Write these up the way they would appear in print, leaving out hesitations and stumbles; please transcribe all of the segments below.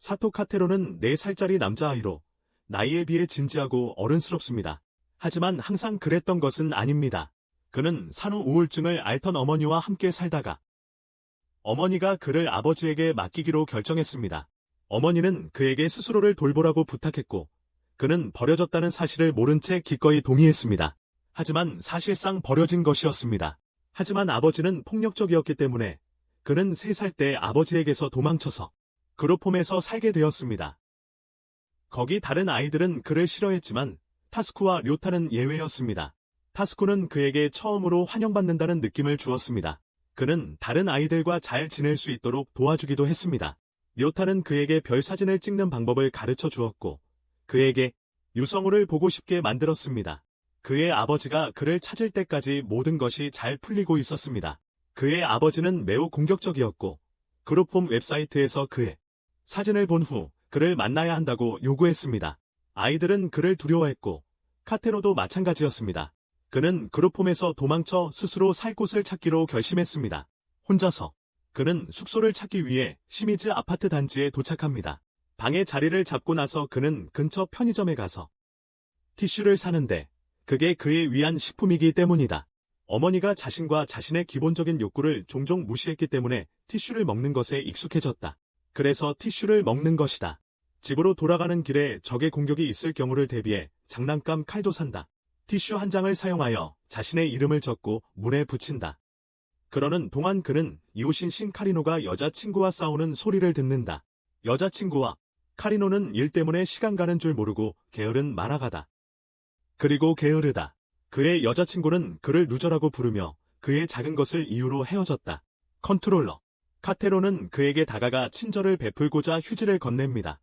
사토 카테로는 4살짜리 남자아이로 나이에 비해 진지하고 어른스럽습니다. 하지만 항상 그랬던 것은 아닙니다. 그는 산후 우울증을 앓던 어머니와 함께 살다가 어머니가 그를 아버지에게 맡기기로 결정했습니다. 어머니는 그에게 스스로를 돌보라고 부탁했고 그는 버려졌다는 사실을 모른 채 기꺼이 동의했습니다. 하지만 사실상 버려진 것이었습니다. 하지만 아버지는 폭력적이었기 때문에 그는 3살 때 아버지에게서 도망쳐서 그룹홈에서 살게 되었습니다. 거기 다른 아이들은 그를 싫어했지만 타스쿠와 료타는 예외였습니다. 타스쿠는 그에게 처음으로 환영받는다는 느낌을 주었습니다. 그는 다른 아이들과 잘 지낼 수 있도록 도와주기도 했습니다. 료타는 그에게 별 사진을 찍는 방법을 가르쳐 주었고 그에게 유성우를 보고 싶게 만들었습니다. 그의 아버지가 그를 찾을 때까지 모든 것이 잘 풀리고 있었습니다. 그의 아버지는 매우 공격적이었고 그룹홈 웹사이트에서 그의 사진을 본 후 그를 만나야 한다고 요구했습니다. 아이들은 그를 두려워했고 카테로도 마찬가지였습니다. 그는 그룹홈에서 도망쳐 스스로 살 곳을 찾기로 결심했습니다. 혼자서 그는 숙소를 찾기 위해 시미즈 아파트 단지에 도착합니다. 방에 자리를 잡고 나서 그는 근처 편의점에 가서 티슈를 사는데 그게 그에 위한 식품이기 때문이다. 어머니가 자신과 자신의 기본적인 욕구를 종종 무시했기 때문에 티슈를 먹는 것에 익숙해졌다. 그래서 티슈를 먹는 것이다. 집으로 돌아가는 길에 적의 공격이 있을 경우를 대비해 장난감 칼도 산다. 티슈 한 장을 사용하여 자신의 이름을 적고 문에 붙인다. 그러는 동안 그는 이웃인 카리노가 여자친구와 싸우는 소리를 듣는다. 여자친구와 카리노는 일 때문에 시간 가는 줄 모르고 게으른 만화가다. 그리고 게으르다. 그의 여자친구는 그를 루저라고 부르며 그의 작은 것을 이유로 헤어졌다. 컨트롤러 카테로는 그에게 다가가 친절을 베풀고자 휴지를 건넵니다.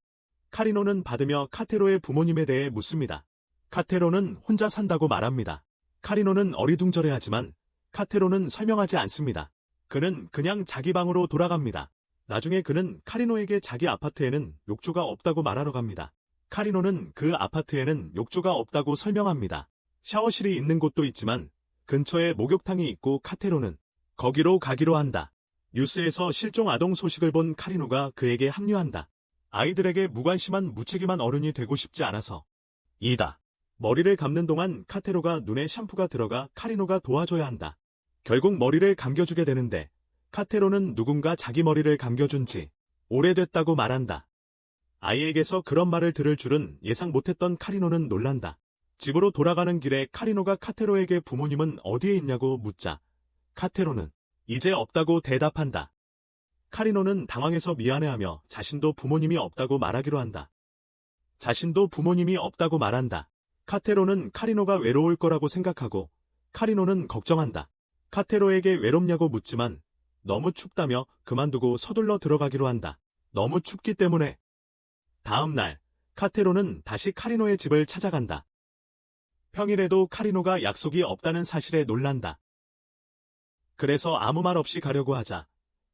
카리노는 받으며 카테로의 부모님에 대해 묻습니다. 카테로는 혼자 산다고 말합니다. 카리노는 어리둥절해하지만 카테로는 설명하지 않습니다. 그는 그냥 자기 방으로 돌아갑니다. 나중에 그는 카리노에게 자기 아파트에는 욕조가 없다고 말하러 갑니다. 카리노는 그 아파트에는 욕조가 없다고 설명합니다. 샤워실이 있는 곳도 있지만 근처에 목욕탕이 있고 카테로는 거기로 가기로 한다. 뉴스에서 실종 아동 소식을 본 카리노가 그에게 합류한다. 아이들에게 무관심한 무책임한 어른이 되고 싶지 않아서 이다. 머리를 감는 동안 카테로가 눈에 샴푸가 들어가 카리노가 도와줘야 한다. 결국 머리를 감겨주게 되는데 카테로는 누군가 자기 머리를 감겨준 지 오래됐다고 말한다. 아이에게서 그런 말을 들을 줄은 예상 못했던 카리노는 놀란다. 집으로 돌아가는 길에 카리노가 카테로에게 부모님은 어디에 있냐고 묻자 카테로는 이제 없다고 대답한다. 카리노는 당황해서 미안해하며 자신도 부모님이 없다고 말하기로 한다. 자신도 부모님이 없다고 말한다. 카테로는 카리노가 외로울 거라고 생각하고 카리노는 걱정한다. 카테로에게 외롭냐고 묻지만 너무 춥다며 그만두고 서둘러 들어가기로 한다. 너무 춥기 때문에. 다음 날 카테로는 다시 카리노의 집을 찾아간다. 평일에도 카리노가 약속이 없다는 사실에 놀란다. 그래서 아무 말 없이 가려고 하자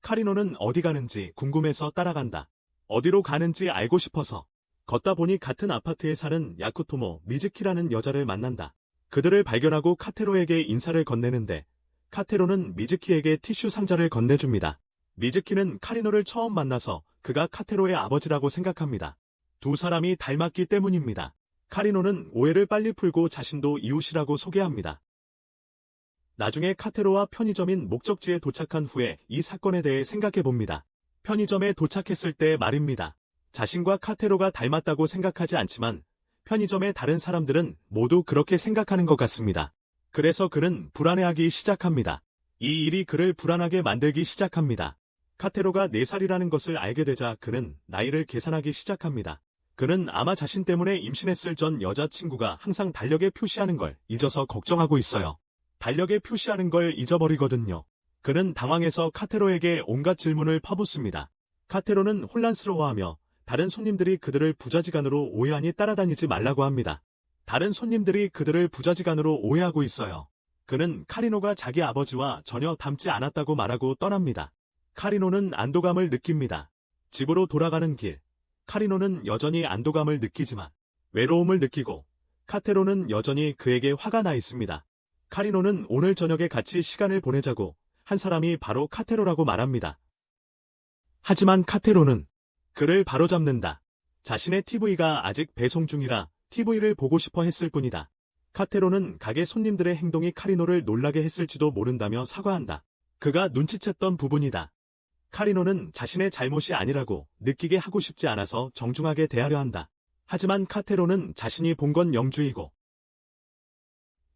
카리노는 어디 가는지 궁금해서 따라간다. 어디로 가는지 알고 싶어서. 걷다 보니 같은 아파트에 사는 야쿠토모 미즈키라는 여자를 만난다. 그들을 발견하고 카테로에게 인사를 건네는데 카테로는 미즈키에게 티슈 상자를 건네줍니다. 미즈키는 카리노를 처음 만나서 그가 카테로의 아버지라고 생각합니다. 두 사람이 닮았기 때문입니다. 카리노는 오해를 빨리 풀고 자신도 이웃이라고 소개합니다. 나중에 카테로와 편의점인 목적지에 도착한 후에 이 사건에 대해 생각해봅니다. 편의점에 도착했을 때 말입니다. 자신과 카테로가 닮았다고 생각하지 않지만 편의점의 다른 사람들은 모두 그렇게 생각하는 것 같습니다. 그래서 그는 불안해하기 시작합니다. 이 일이 그를 불안하게 만들기 시작합니다. 카테로가 4살이라는 것을 알게 되자 그는 나이를 계산하기 시작합니다. 그는 아마 자신 때문에 임신했을 전 여자친구가 항상 달력에 표시하는 걸 잊어서 걱정하고 있어요. 달력에 표시하는 걸 잊어버리거든요. 그는 당황해서 카테로에게 온갖 질문을 퍼붓습니다. 카테로는 혼란스러워하며 다른 손님들이 그들을 부자지간으로 오해하니 따라다니지 말라고 합니다. 다른 손님들이 그들을 부자지간으로 오해하고 있어요. 그는 카리노가 자기 아버지와 전혀 닮지 않았다고 말하고 떠납니다. 카리노는 안도감을 느낍니다. 집으로 돌아가는 길, 카리노는 여전히 안도감을 느끼지만 외로움을 느끼고 카테로는 여전히 그에게 화가 나 있습니다. 카리노는 오늘 저녁에 같이 시간을 보내자고 한 사람이 바로 카테로라고 말합니다. 하지만 카테로는 그를 바로잡는다. 자신의 TV가 아직 배송 중이라 TV를 보고 싶어 했을 뿐이다. 카테로는 가게 손님들의 행동이 카리노를 놀라게 했을지도 모른다며 사과한다. 그가 눈치챘던 부분이다. 카리노는 자신의 잘못이 아니라고 느끼게 하고 싶지 않아서 정중하게 대하려 한다. 하지만 카테로는 자신이 본 건 영주이고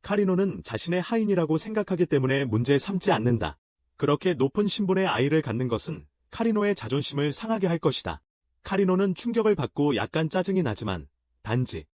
카리노는 자신의 하인이라고 생각하기 때문에 문제 삼지 않는다. 그렇게 높은 신분의 아이를 갖는 것은 카리노의 자존심을 상하게 할 것이다. 카리노는 충격을 받고 약간 짜증이 나지만 단지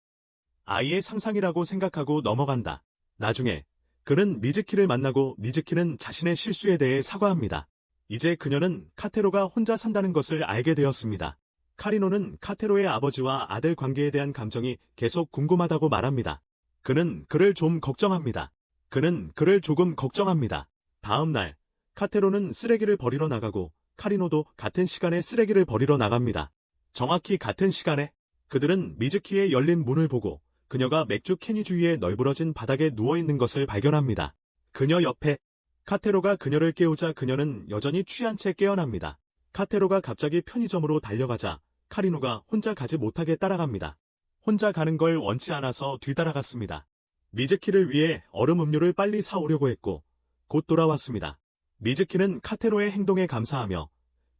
아이의 상상이라고 생각하고 넘어간다. 나중에 그는 미즈키를 만나고 미즈키는 자신의 실수에 대해 사과합니다. 이제 그녀는 카테로가 혼자 산다는 것을 알게 되었습니다. 카리노는 카테로의 아버지와 아들 관계에 대한 감정이 계속 궁금하다고 말합니다. 그는 그를 좀 걱정합니다. 그는 그를 조금 걱정합니다. 다음 날, 카테로는 쓰레기를 버리러 나가고 카리노도 같은 시간에 쓰레기를 버리러 나갑니다. 정확히 같은 시간에 그들은 미즈키의 열린 문을 보고 그녀가 맥주 캔이 주위에 널브러진 바닥에 누워있는 것을 발견합니다. 그녀 옆에 카테로가 그녀를 깨우자 그녀는 여전히 취한 채 깨어납니다. 카테로가 갑자기 편의점으로 달려가자 카리노가 혼자 가지 못하게 따라갑니다. 혼자 가는 걸 원치 않아서 뒤따라갔습니다. 미즈키를 위해 얼음 음료를 빨리 사오려고 했고 곧 돌아왔습니다. 미즈키는 카테로의 행동에 감사하며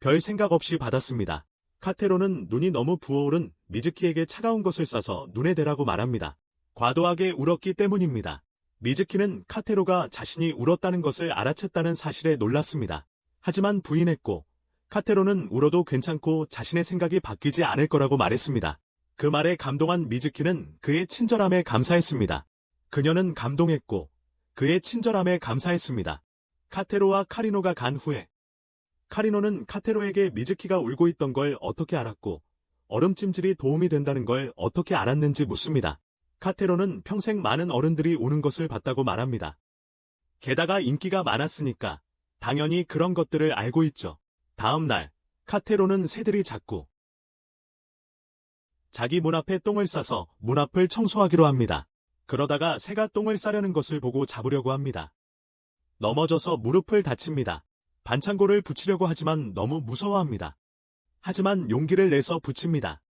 별 생각 없이 받았습니다. 카테로는 눈이 너무 부어오른 미즈키에게 차가운 것을 싸서 눈에 대라고 말합니다. 과도하게 울었기 때문입니다. 미즈키는 카테로가 자신이 울었다는 것을 알아챘다는 사실에 놀랐습니다. 하지만 부인했고 카테로는 울어도 괜찮고 자신의 생각이 바뀌지 않을 거라고 말했습니다. 그 말에 감동한 미즈키는 그의 친절함에 감사했습니다. 그녀는 감동했고 그의 친절함에 감사했습니다. 카테로와 카리노가 간 후에 카리노는 카테로에게 미즈키가 울고 있던 걸 어떻게 알았고 얼음찜질이 도움이 된다는 걸 어떻게 알았는지 묻습니다. 카테로는 평생 많은 어른들이 우는 것을 봤다고 말합니다. 게다가 인기가 많았으니까 당연히 그런 것들을 알고 있죠. 다음 날, 카테로는 새들이 자꾸 자기 문 앞에 똥을 싸서 문 앞을 청소하기로 합니다. 그러다가 새가 똥을 싸려는 것을 보고 잡으려고 합니다. 넘어져서 무릎을 다칩니다. 반창고를 붙이려고 하지만 너무 무서워합니다. 하지만 용기를 내서 붙입니다.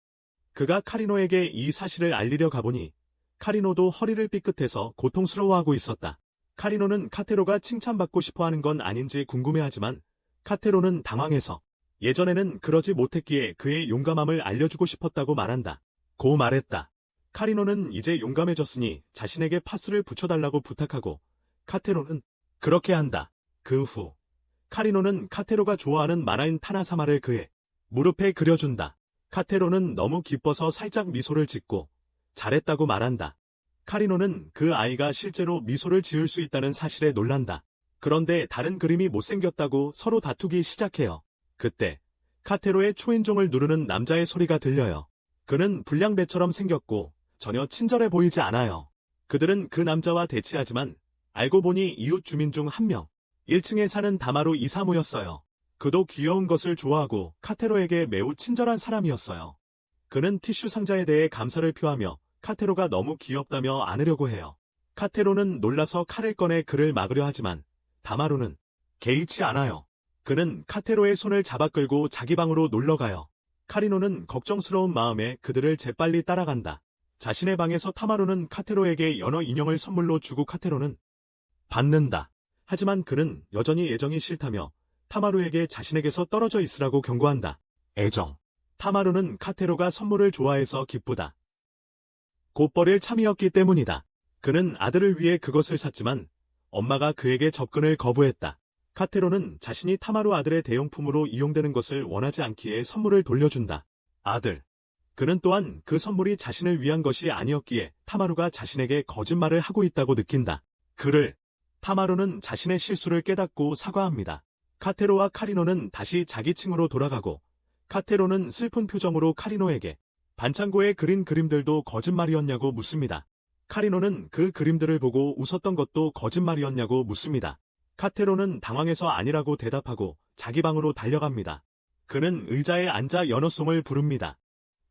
그가 카리노에게 이 사실을 알리려 가보니 카리노도 허리를 삐끗해서 고통스러워하고 있었다. 카리노는 카테로가 칭찬받고 싶어하는 건 아닌지 궁금해하지만 카테로는 당황해서 예전에는 그러지 못했기에 그의 용감함을 알려주고 싶었다고 말한다. 고 말했다. 카리노는 이제 용감해졌으니 자신에게 파스를 붙여달라고 부탁하고 카테로는 그렇게 한다. 그 후 카리노는 카테로가 좋아하는 만화인 타나사마를 그의 무릎에 그려준다. 카테로는 너무 기뻐서 살짝 미소를 짓고 잘했다고 말한다. 카리노는 그 아이가 실제로 미소를 지을 수 있다는 사실에 놀란다. 그런데 다른 그림이 못생겼다고 서로 다투기 시작해요. 그때 카테로의 초인종을 누르는 남자의 소리가 들려요. 그는 불량배처럼 생겼고 전혀 친절해 보이지 않아요. 그들은 그 남자와 대치하지만 알고 보니 이웃 주민 중 한 명, 1층에 사는 다마루 이사무였어요. 그도 귀여운 것을 좋아하고 카테로에게 매우 친절한 사람이었어요. 그는 티슈 상자에 대해 감사를 표하며 카테로가 너무 귀엽다며 안으려고 해요. 카테로는 놀라서 칼을 꺼내 그를 막으려 하지만 다마루는 개의치 않아요. 그는 카테로의 손을 잡아 끌고 자기 방으로 놀러가요. 카리노는 걱정스러운 마음에 그들을 재빨리 따라간다. 자신의 방에서 타마루는 카테로에게 연어 인형을 선물로 주고 카테로는 받는다. 하지만 그는 여전히 애정이 싫다며 타마루에게 자신에게서 떨어져 있으라고 경고한다. 애정. 타마루는 카테로가 선물을 좋아해서 기쁘다. 곧버릴 참이었기 때문이다. 그는 아들을 위해 그것을 샀지만 엄마가 그에게 접근을 거부했다. 카테로는 자신이 타마루 아들의 대용품으로 이용되는 것을 원하지 않기에 선물을 돌려준다. 아들. 그는 또한 그 선물이 자신을 위한 것이 아니었기에 타마루가 자신에게 거짓말을 하고 있다고 느낀다. 타마루는 자신의 실수를 깨닫고 사과합니다. 카테로와 카리노는 다시 자기 층으로 돌아가고 카테로는 슬픈 표정으로 카리노에게 반창고에 그린 그림들도 거짓말이었냐고 묻습니다. 카리노는 그 그림들을 보고 웃었던 것도 거짓말이었냐고 묻습니다. 카테로는 당황해서 아니라고 대답하고 자기 방으로 달려갑니다. 그는 의자에 앉아 연어송을 부릅니다.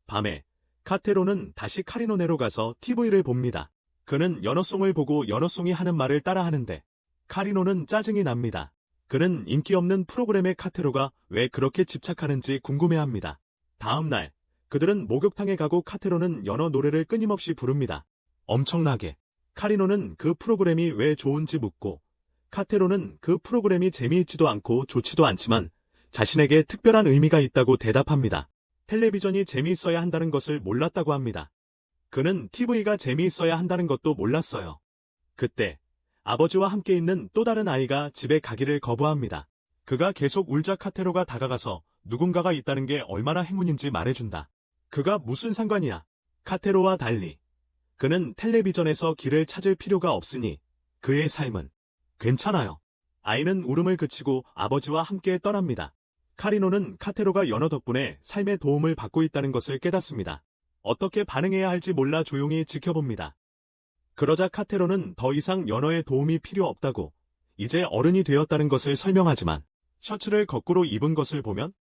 밤에 카테로는 다시 카리노네로 가서 TV를 봅니다. 그는 연어송을 보고 연어송이 하는 말을 따라하는데 카리노는 짜증이 납니다. 그는 인기 없는 프로그램의 카테로가 왜 그렇게 집착하는지 궁금해합니다. 다음 날, 그들은 목욕탕에 가고 카테로는 연어 노래를 끊임없이 부릅니다. 엄청나게. 카리노는 그 프로그램이 왜 좋은지 묻고, 카테로는 그 프로그램이 재미있지도 않고 좋지도 않지만 자신에게 특별한 의미가 있다고 대답합니다. 텔레비전이 재미있어야 한다는 것을 몰랐다고 합니다. 그는 TV가 재미있어야 한다는 것도 몰랐어요. 그때 아버지와 함께 있는 또 다른 아이가 집에 가기를 거부합니다. 그가 계속 울자 카테로가 다가가서 누군가가 있다는 게 얼마나 행운인지 말해준다. 그가 무슨 상관이야. 카테로와 달리 그는 텔레비전에서 길을 찾을 필요가 없으니 그의 삶은 괜찮아요. 아이는 울음을 그치고 아버지와 함께 떠납니다. 카리노는 카테로가 연어 덕분에 삶에 도움을 받고 있다는 것을 깨닫습니다. 어떻게 반응해야 할지 몰라 조용히 지켜봅니다. 그러자 카테로는 더 이상 연어의 도움이 필요 없다고, 이제 어른이 되었다는 것을 설명하지만 셔츠를 거꾸로 입은 것을 보면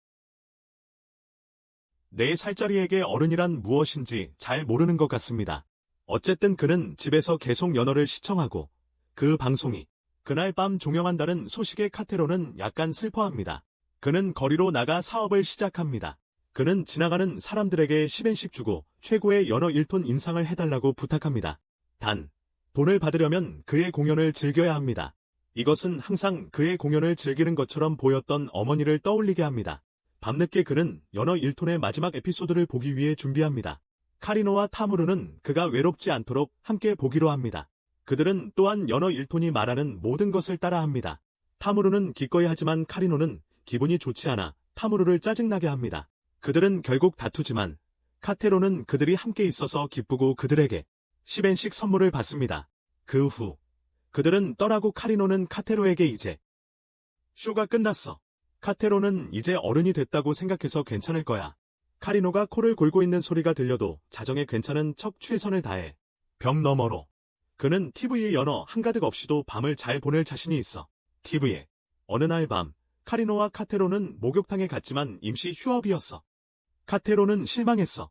4살짜리에게 어른이란 무엇인지 잘 모르는 것 같습니다. 어쨌든 그는 집에서 계속 연어를 시청하고 그 방송이 그날 밤 종영한다는 소식에 카테로는 약간 슬퍼합니다. 그는 거리로 나가 사업을 시작합니다. 그는 지나가는 사람들에게 10엔씩 주고 최고의 연어 1톤 인상을 해달라고 부탁합니다. 단, 돈을 받으려면 그의 공연을 즐겨야 합니다. 이것은 항상 그의 공연을 즐기는 것처럼 보였던 어머니를 떠올리게 합니다. 밤늦게 그는 연어 1톤의 마지막 에피소드를 보기 위해 준비합니다. 카리노와 타무르는 그가 외롭지 않도록 함께 보기로 합니다. 그들은 또한 연어 1톤이 말하는 모든 것을 따라합니다. 타무르는 기꺼이 하지만 카리노는 기분이 좋지 않아 타무르를 짜증나게 합니다. 그들은 결국 다투지만 카테로는 그들이 함께 있어서 기쁘고 그들에게 10엔씩 선물을 받습니다. 그 후 그들은 떠나고 카리노는 카테로에게 이제 쇼가 끝났어. 카테로는 이제 어른이 됐다고 생각해서 괜찮을 거야. 카리노가 코를 골고 있는 소리가 들려도 자정에 괜찮은 척 최선을 다해. 벽 너머로 그는 TV에 연어 한가득 없이도 밤을 잘 보낼 자신이 있어. TV에 어느 날 밤 카리노와 카테로는 목욕탕에 갔지만 임시 휴업이었어. 카테로는 실망했어.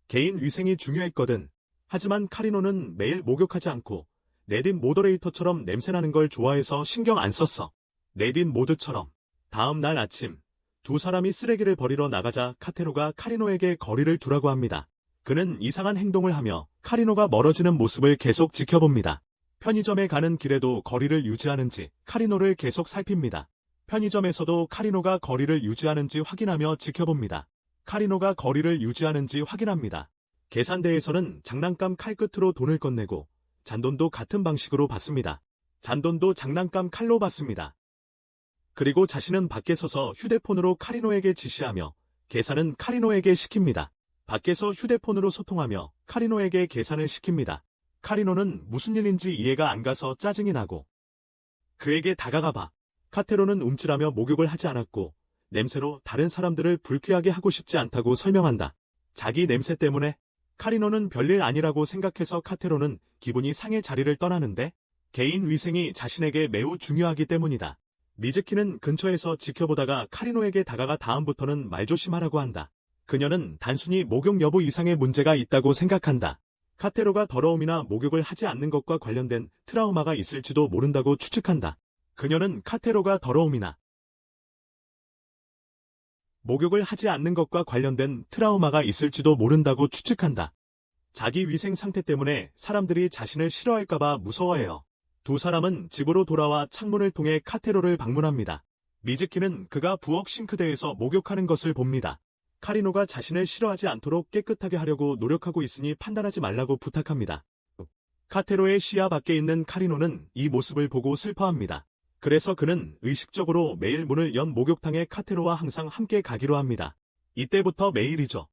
개인 위생이 중요했거든. 하지만 카리노는 매일 목욕하지 않고 네딘 모더레이터처럼 냄새나는 걸 좋아해서 신경 안 썼어. 네딘 모드처럼. 다음 날 아침 두 사람이 쓰레기를 버리러 나가자 카테로가 카리노에게 거리를 두라고 합니다. 그는 이상한 행동을 하며 카리노가 멀어지는 모습을 계속 지켜봅니다. 편의점에 가는 길에도 거리를 유지하는지 카리노를 계속 살핍니다. 편의점에서도 카리노가 거리를 유지하는지 확인하며 지켜봅니다. 카리노가 거리를 유지하는지 확인합니다. 계산대에서는 장난감 칼끝으로 돈을 건네고 잔돈도 같은 방식으로 받습니다. 잔돈도 장난감 칼로 받습니다. 그리고 자신은 밖에 서서 휴대폰으로 카리노에게 지시하며 계산은 카리노에게 시킵니다. 밖에서 휴대폰으로 소통하며 카리노에게 계산을 시킵니다. 카리노는 무슨 일인지 이해가 안 가서 짜증이 나고 그에게 다가가 봐. 카테로는 움찔하며 목욕을 하지 않았고 냄새로 다른 사람들을 불쾌하게 하고 싶지 않다고 설명한다. 자기 냄새 때문에 카리노는 별일 아니라고 생각해서 카테로는 기분이 상해 자리를 떠나는데 개인 위생이 자신에게 매우 중요하기 때문이다. 미즈키는 근처에서 지켜보다가 카리노에게 다가가 다음부터는 말조심하라고 한다. 그녀는 단순히 목욕 여부 이상의 문제가 있다고 생각한다. 카테로가 더러움이나 목욕을 하지 않는 것과 관련된 트라우마가 있을지도 모른다고 추측한다. 그녀는 카테로가 더러움이나 목욕을 하지 않는 것과 관련된 트라우마가 있을지도 모른다고 추측한다. 자기 위생 상태 때문에 사람들이 자신을 싫어할까봐 무서워해요. 두 사람은 집으로 돌아와 창문을 통해 카테로를 방문합니다. 미즈키는 그가 부엌 싱크대에서 목욕하는 것을 봅니다. 카리노가 자신을 싫어하지 않도록 깨끗하게 하려고 노력하고 있으니 판단하지 말라고 부탁합니다. 카테로의 시야 밖에 있는 카리노는 이 모습을 보고 슬퍼합니다. 그래서 그는 의식적으로 매일 문을 연 목욕탕에 카테로와 항상 함께 가기로 합니다. 이때부터 매일이죠.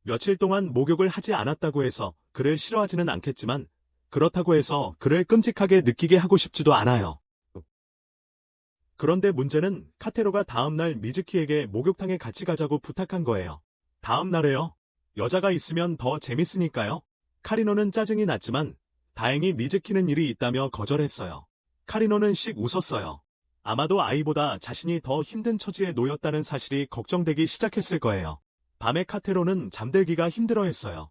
며칠 동안 목욕을 하지 않았다고 해서 그를 싫어하지는 않겠지만 그렇다고 해서 그를 끔찍하게 느끼게 하고 싶지도 않아요. 그런데 문제는 카테로가 다음날 미즈키에게 목욕탕에 같이 가자고 부탁한 거예요. 다음날에요. 여자가 있으면 더 재밌으니까요. 카리노는 짜증이 났지만 다행히 미즈키는 일이 있다며 거절했어요. 카리노는 씩 웃었어요. 아마도 아이보다 자신이 더 힘든 처지에 놓였다는 사실이 걱정되기 시작했을 거예요. 밤에 카테로는 잠들기가 힘들어했어요.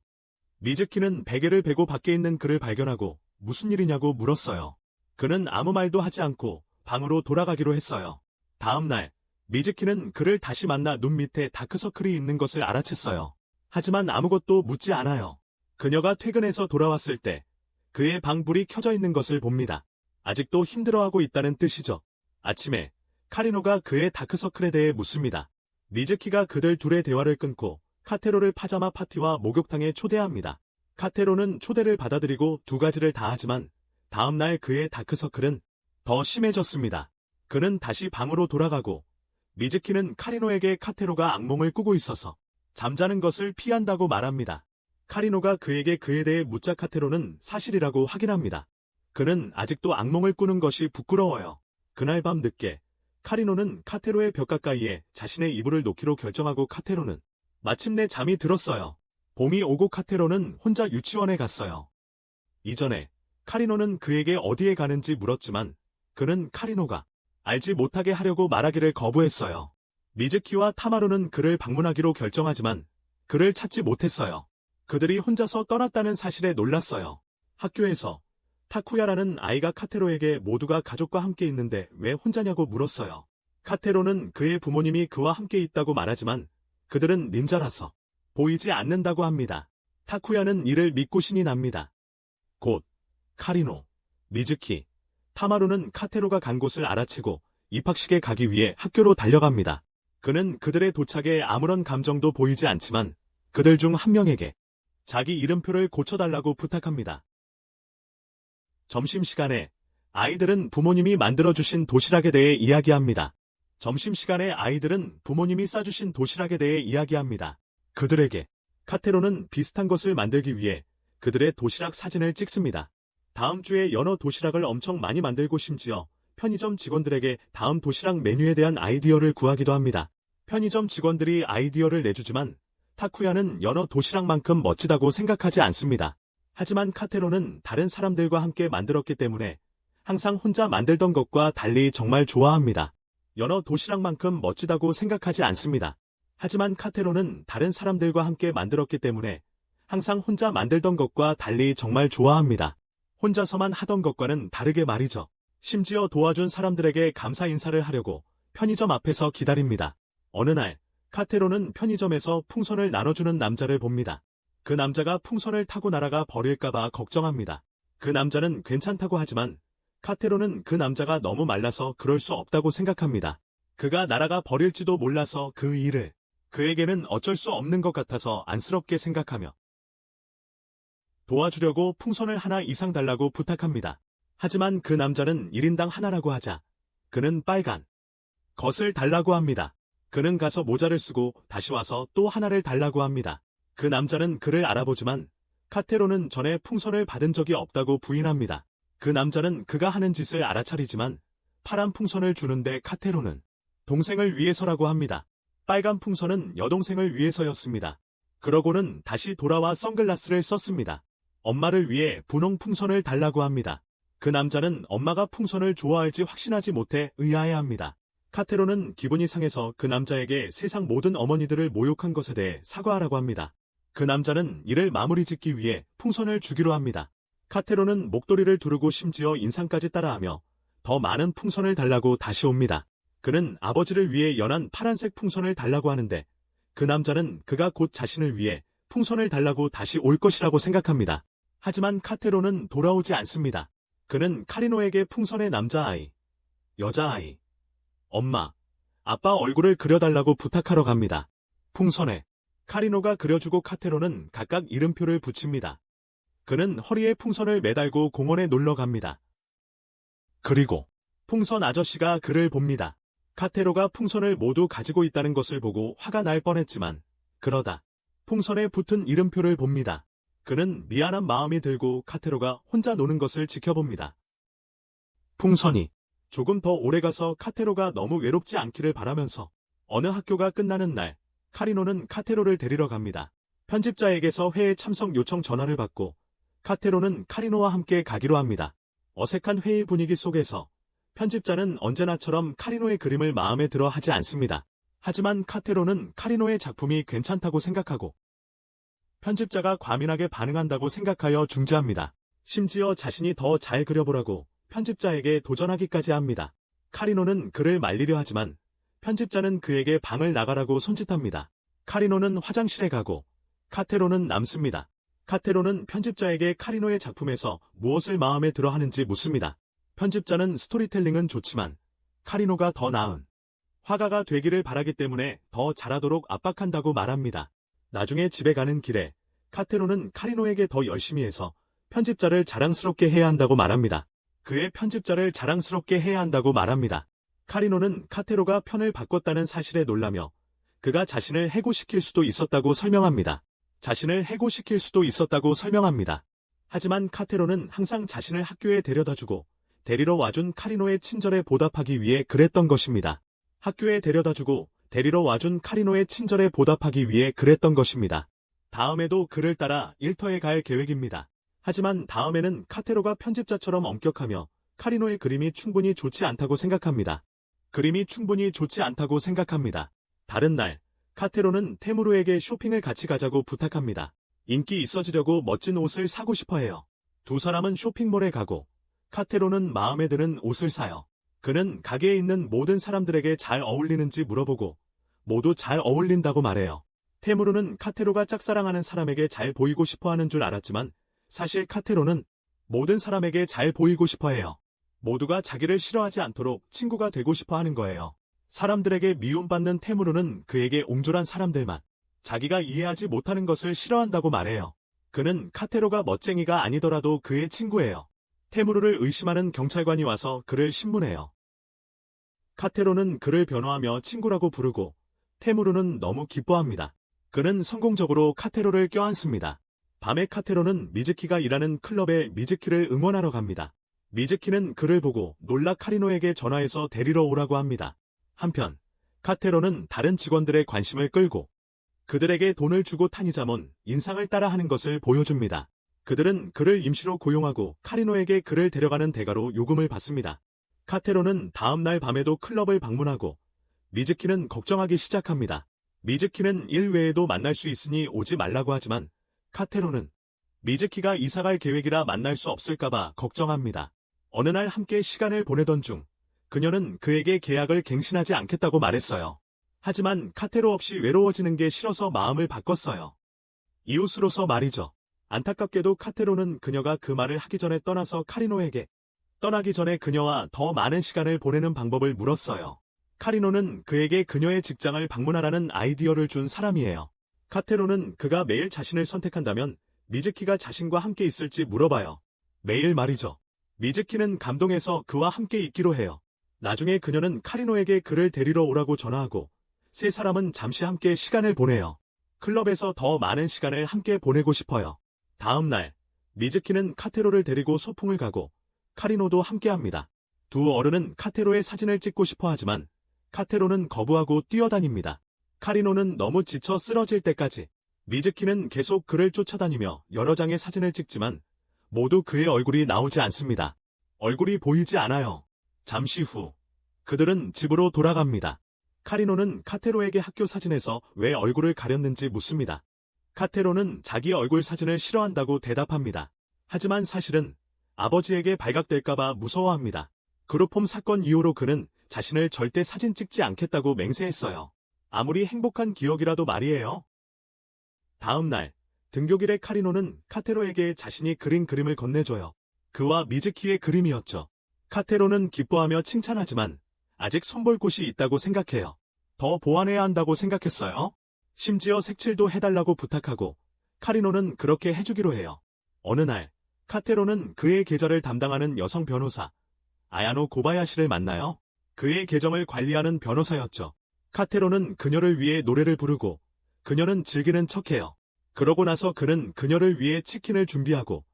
미즈키는 베개를 베고 밖에 있는 그를 발견하고 무슨 일이냐고 물었어요. 그는 아무 말도 하지 않고 방으로 돌아가기로 했어요. 다음 날 미즈키는 그를 다시 만나 눈 밑에 다크서클이 있는 것을 알아챘어요. 하지만 아무것도 묻지 않아요. 그녀가 퇴근해서 돌아왔을 때 그의 방 불이 켜져 있는 것을 봅니다. 아직도 힘들어하고 있다는 뜻이죠. 아침에 카리노가 그의 다크서클에 대해 묻습니다. 미즈키가 그들 둘의 대화를 끊고 카테로를 파자마 파티와 목욕탕에 초대합니다. 카테로는 초대를 받아들이고 두 가지를 다 하지만 다음날 그의 다크서클은 더 심해졌습니다. 그는 다시 방으로 돌아가고 미즈키는 카리노에게 카테로가 악몽을 꾸고 있어서 잠자는 것을 피한다고 말합니다. 카리노가 그에게 그에 대해 묻자 카테로는 사실이라고 확인합니다. 그는 아직도 악몽을 꾸는 것이 부끄러워요. 그날 밤 늦게 카리노는 카테로의 벽 가까이에 자신의 이불을 놓기로 결정하고 카테로는 마침내 잠이 들었어요. 봄이 오고 카테로는 혼자 유치원에 갔어요. 이전에 카리노는 그에게 어디에 가는지 물었지만 그는 카리노가 알지 못하게 하려고 말하기를 거부했어요. 미즈키와 타마루는 그를 방문하기로 결정하지만 그를 찾지 못했어요. 그들이 혼자서 떠났다는 사실에 놀랐어요. 학교에서 타쿠야라는 아이가 카테로에게 모두가 가족과 함께 있는데 왜 혼자냐고 물었어요. 카테로는 그의 부모님이 그와 함께 있다고 말하지만 그들은 닌자라서 보이지 않는다고 합니다. 타쿠야는 이를 믿고 신이 납니다. 곧 카리노, 미즈키, 타마루는 카테로가 간 곳을 알아채고 입학식에 가기 위해 학교로 달려갑니다. 그는 그들의 도착에 아무런 감정도 보이지 않지만 그들 중 한 명에게 자기 이름표를 고쳐달라고 부탁합니다. 점심시간에 아이들은 부모님이 만들어주신 도시락에 대해 이야기합니다. 점심시간에 아이들은 부모님이 싸주신 도시락에 대해 이야기합니다. 그들에게 카테로는 비슷한 것을 만들기 위해 그들의 도시락 사진을 찍습니다. 다음 주에 연어 도시락을 엄청 많이 만들고 심지어 편의점 직원들에게 다음 도시락 메뉴에 대한 아이디어를 구하기도 합니다. 편의점 직원들이 아이디어를 내주지만 타쿠야는 연어 도시락만큼 멋지다고 생각하지 않습니다. 하지만 카테로는 다른 사람들과 함께 만들었기 때문에 항상 혼자 만들던 것과 달리 정말 좋아합니다. 연어 도시락만큼 멋지다고 생각하지 않습니다. 하지만 카테로는 다른 사람들과 함께 만들었기 때문에 항상 혼자 만들던 것과 달리 정말 좋아합니다. 혼자서만 하던 것과는 다르게 말이죠. 심지어 도와준 사람들에게 감사 인사를 하려고 편의점 앞에서 기다립니다. 어느 날 카테로는 편의점에서 풍선을 나눠주는 남자를 봅니다. 그 남자가 풍선을 타고 날아가 버릴까봐 걱정합니다. 그 남자는 괜찮다고 하지만 카테로는 그 남자가 너무 말라서 그럴 수 없다고 생각합니다. 그가 날아가 버릴지도 몰라서 그 일을 그에게는 어쩔 수 없는 것 같아서 안쓰럽게 생각하며 도와주려고 풍선을 하나 이상 달라고 부탁합니다. 하지만 그 남자는 1인당 하나라고 하자 그는 빨간 것을 달라고 합니다. 그는 가서 모자를 쓰고 다시 와서 또 하나를 달라고 합니다. 그 남자는 그를 알아보지만 카테로는 전에 풍선을 받은 적이 없다고 부인합니다. 그 남자는 그가 하는 짓을 알아차리지만 파란 풍선을 주는데 카테로는 동생을 위해서라고 합니다. 빨간 풍선은 여동생을 위해서였습니다. 그러고는 다시 돌아와 선글라스를 썼습니다. 엄마를 위해 분홍 풍선을 달라고 합니다. 그 남자는 엄마가 풍선을 좋아할지 확신하지 못해 의아해합니다. 카테로는 기분이 상해서 그 남자에게 세상 모든 어머니들을 모욕한 것에 대해 사과하라고 합니다. 그 남자는 이를 마무리 짓기 위해 풍선을 주기로 합니다. 카테로는 목도리를 두르고 심지어 인상까지 따라하며 더 많은 풍선을 달라고 다시 옵니다. 그는 아버지를 위해 연한 파란색 풍선을 달라고 하는데 그 남자는 그가 곧 자신을 위해 풍선을 달라고 다시 올 것이라고 생각합니다. 하지만 카테로는 돌아오지 않습니다. 그는 카리노에게 풍선의 남자아이, 여자아이, 엄마, 아빠 얼굴을 그려달라고 부탁하러 갑니다. 풍선에 카리노가 그려주고 카테로는 각각 이름표를 붙입니다. 그는 허리에 풍선을 매달고 공원에 놀러 갑니다. 그리고 풍선 아저씨가 그를 봅니다. 카테로가 풍선을 모두 가지고 있다는 것을 보고 화가 날 뻔했지만 그러다 풍선에 붙은 이름표를 봅니다. 그는 미안한 마음이 들고 카테로가 혼자 노는 것을 지켜봅니다. 풍선이 조금 더 오래가서 카테로가 너무 외롭지 않기를 바라면서 어느 학교가 끝나는 날 카리노는 카테로를 데리러 갑니다. 편집자에게서 회의 참석 요청 전화를 받고 카테로는 카리노와 함께 가기로 합니다. 어색한 회의 분위기 속에서 편집자는 언제나처럼 카리노의 그림을 마음에 들어 하지 않습니다. 하지만 카테로는 카리노의 작품이 괜찮다고 생각하고 편집자가 과민하게 반응한다고 생각하여 중지합니다. 심지어 자신이 더 잘 그려보라고 편집자에게 도전하기까지 합니다. 카리노는 그를 말리려 하지만 편집자는 그에게 방을 나가라고 손짓합니다. 카리노는 화장실에 가고 카테로는 남습니다. 카테로는 편집자에게 카리노의 작품에서 무엇을 마음에 들어 하는지 묻습니다. 편집자는 스토리텔링은 좋지만 카리노가 더 나은 화가가 되기를 바라기 때문에 더 잘하도록 압박한다고 말합니다. 나중에 집에 가는 길에 카테로는 카리노에게 더 열심히 해서 편집자를 자랑스럽게 해야 한다고 말합니다. 그의 편집자를 자랑스럽게 해야 한다고 말합니다. 카리노는 카테로가 편을 바꿨다는 사실에 놀라며 그가 자신을 해고시킬 수도 있었다고 설명합니다. 자신을 해고시킬 수도 있었다고 설명합니다. 하지만 카테로는 항상 자신을 학교에 데려다주고 데리러 와준 카리노의 친절에 보답하기 위해 그랬던 것입니다. 학교에 데려다주고 데리러 와준 카리노의 친절에 보답하기 위해 그랬던 것입니다. 다음에도 그를 따라 일터에 갈 계획입니다. 하지만 다음에는 카테로가 편집자처럼 엄격하며 카리노의 그림이 충분히 좋지 않다고 생각합니다. 그림이 충분히 좋지 않다고 생각합니다. 다른 날, 카테로는 테무루에게 쇼핑을 같이 가자고 부탁합니다. 인기 있어지려고 멋진 옷을 사고 싶어 해요. 두 사람은 쇼핑몰에 가고 카테로는 마음에 드는 옷을 사요. 그는 가게에 있는 모든 사람들에게 잘 어울리는지 물어보고 모두 잘 어울린다고 말해요. 테무루는 카테로가 짝사랑하는 사람에게 잘 보이고 싶어 하는 줄 알았지만 사실 카테로는 모든 사람에게 잘 보이고 싶어 해요. 모두가 자기를 싫어하지 않도록 친구가 되고 싶어 하는 거예요. 사람들에게 미움받는 테무루는 그에게 옹졸한 사람들만 자기가 이해하지 못하는 것을 싫어한다고 말해요. 그는 카테로가 멋쟁이가 아니더라도 그의 친구예요. 테무루를 의심하는 경찰관이 와서 그를 신문해요. 카테로는 그를 변호하며 친구라고 부르고 테무루는 너무 기뻐합니다. 그는 성공적으로 카테로를 껴안습니다. 밤에 카테로는 미즈키가 일하는 클럽에 미즈키를 응원하러 갑니다. 미즈키는 그를 보고 놀라 카리노에게 전화해서 데리러 오라고 합니다. 한편 카테로는 다른 직원들의 관심을 끌고 그들에게 돈을 주고 타니자몬 인상을 따라하는 것을 보여줍니다. 그들은 그를 임시로 고용하고 카리노에게 그를 데려가는 대가로 요금을 받습니다. 카테로는 다음 날 밤에도 클럽을 방문하고 미즈키는 걱정하기 시작합니다. 미즈키는 일 외에도 만날 수 있으니 오지 말라고 하지만 카테로는 미즈키가 이사갈 계획이라 만날 수 없을까봐 걱정합니다. 어느 날 함께 시간을 보내던 중 그녀는 그에게 계약을 갱신하지 않겠다고 말했어요. 하지만 카테로 없이 외로워지는 게 싫어서 마음을 바꿨어요. 이웃으로서 말이죠. 안타깝게도 카테로는 그녀가 그 말을 하기 전에 떠나서 카리노에게 떠나기 전에 그녀와 더 많은 시간을 보내는 방법을 물었어요. 카리노는 그에게 그녀의 직장을 방문하라는 아이디어를 준 사람이에요. 카테로는 그가 매일 자신을 선택한다면 미즈키가 자신과 함께 있을지 물어봐요. 매일 말이죠. 미즈키는 감동해서 그와 함께 있기로 해요. 나중에 그녀는 카리노에게 그를 데리러 오라고 전화하고 세 사람은 잠시 함께 시간을 보내요. 클럽에서 더 많은 시간을 함께 보내고 싶어요. 다음 날 미즈키는 카테로를 데리고 소풍을 가고 카리노도 함께합니다. 두 어른은 카테로의 사진을 찍고 싶어 하지만 카테로는 거부하고 뛰어다닙니다. 카리노는 너무 지쳐 쓰러질 때까지 미즈키는 계속 그를 쫓아다니며 여러 장의 사진을 찍지만 모두 그의 얼굴이 나오지 않습니다. 얼굴이 보이지 않아요. 잠시 후 그들은 집으로 돌아갑니다. 카리노는 카테로에게 학교 사진에서 왜 얼굴을 가렸는지 묻습니다. 카테로는 자기 얼굴 사진을 싫어한다고 대답합니다. 하지만 사실은 아버지에게 발각될까봐 무서워합니다. 그룹홈 사건 이후로 그는 자신을 절대 사진 찍지 않겠다고 맹세했어요. 아무리 행복한 기억이라도 말이에요. 다음 날 등교길에 카리노는 카테로에게 자신이 그린 그림을 건네줘요. 그와 미즈키의 그림이었죠. 카테로는 기뻐하며 칭찬하지만 아직 손볼 곳이 있다고 생각해요. 더 보완해야 한다고 생각했어요. 심지어 색칠도 해달라고 부탁하고 카리노는 그렇게 해주기로 해요. 어느 날 카테로는 그의 계좌를 담당하는 여성 변호사 아야노 고바야시를 만나요. 그의 계정을 관리하는 변호사였죠. 카테로는 그녀를 위해 노래를 부르고 그녀는 즐기는 척해요. 그러고 나서 그는 그녀를 위해 치킨을 준비하고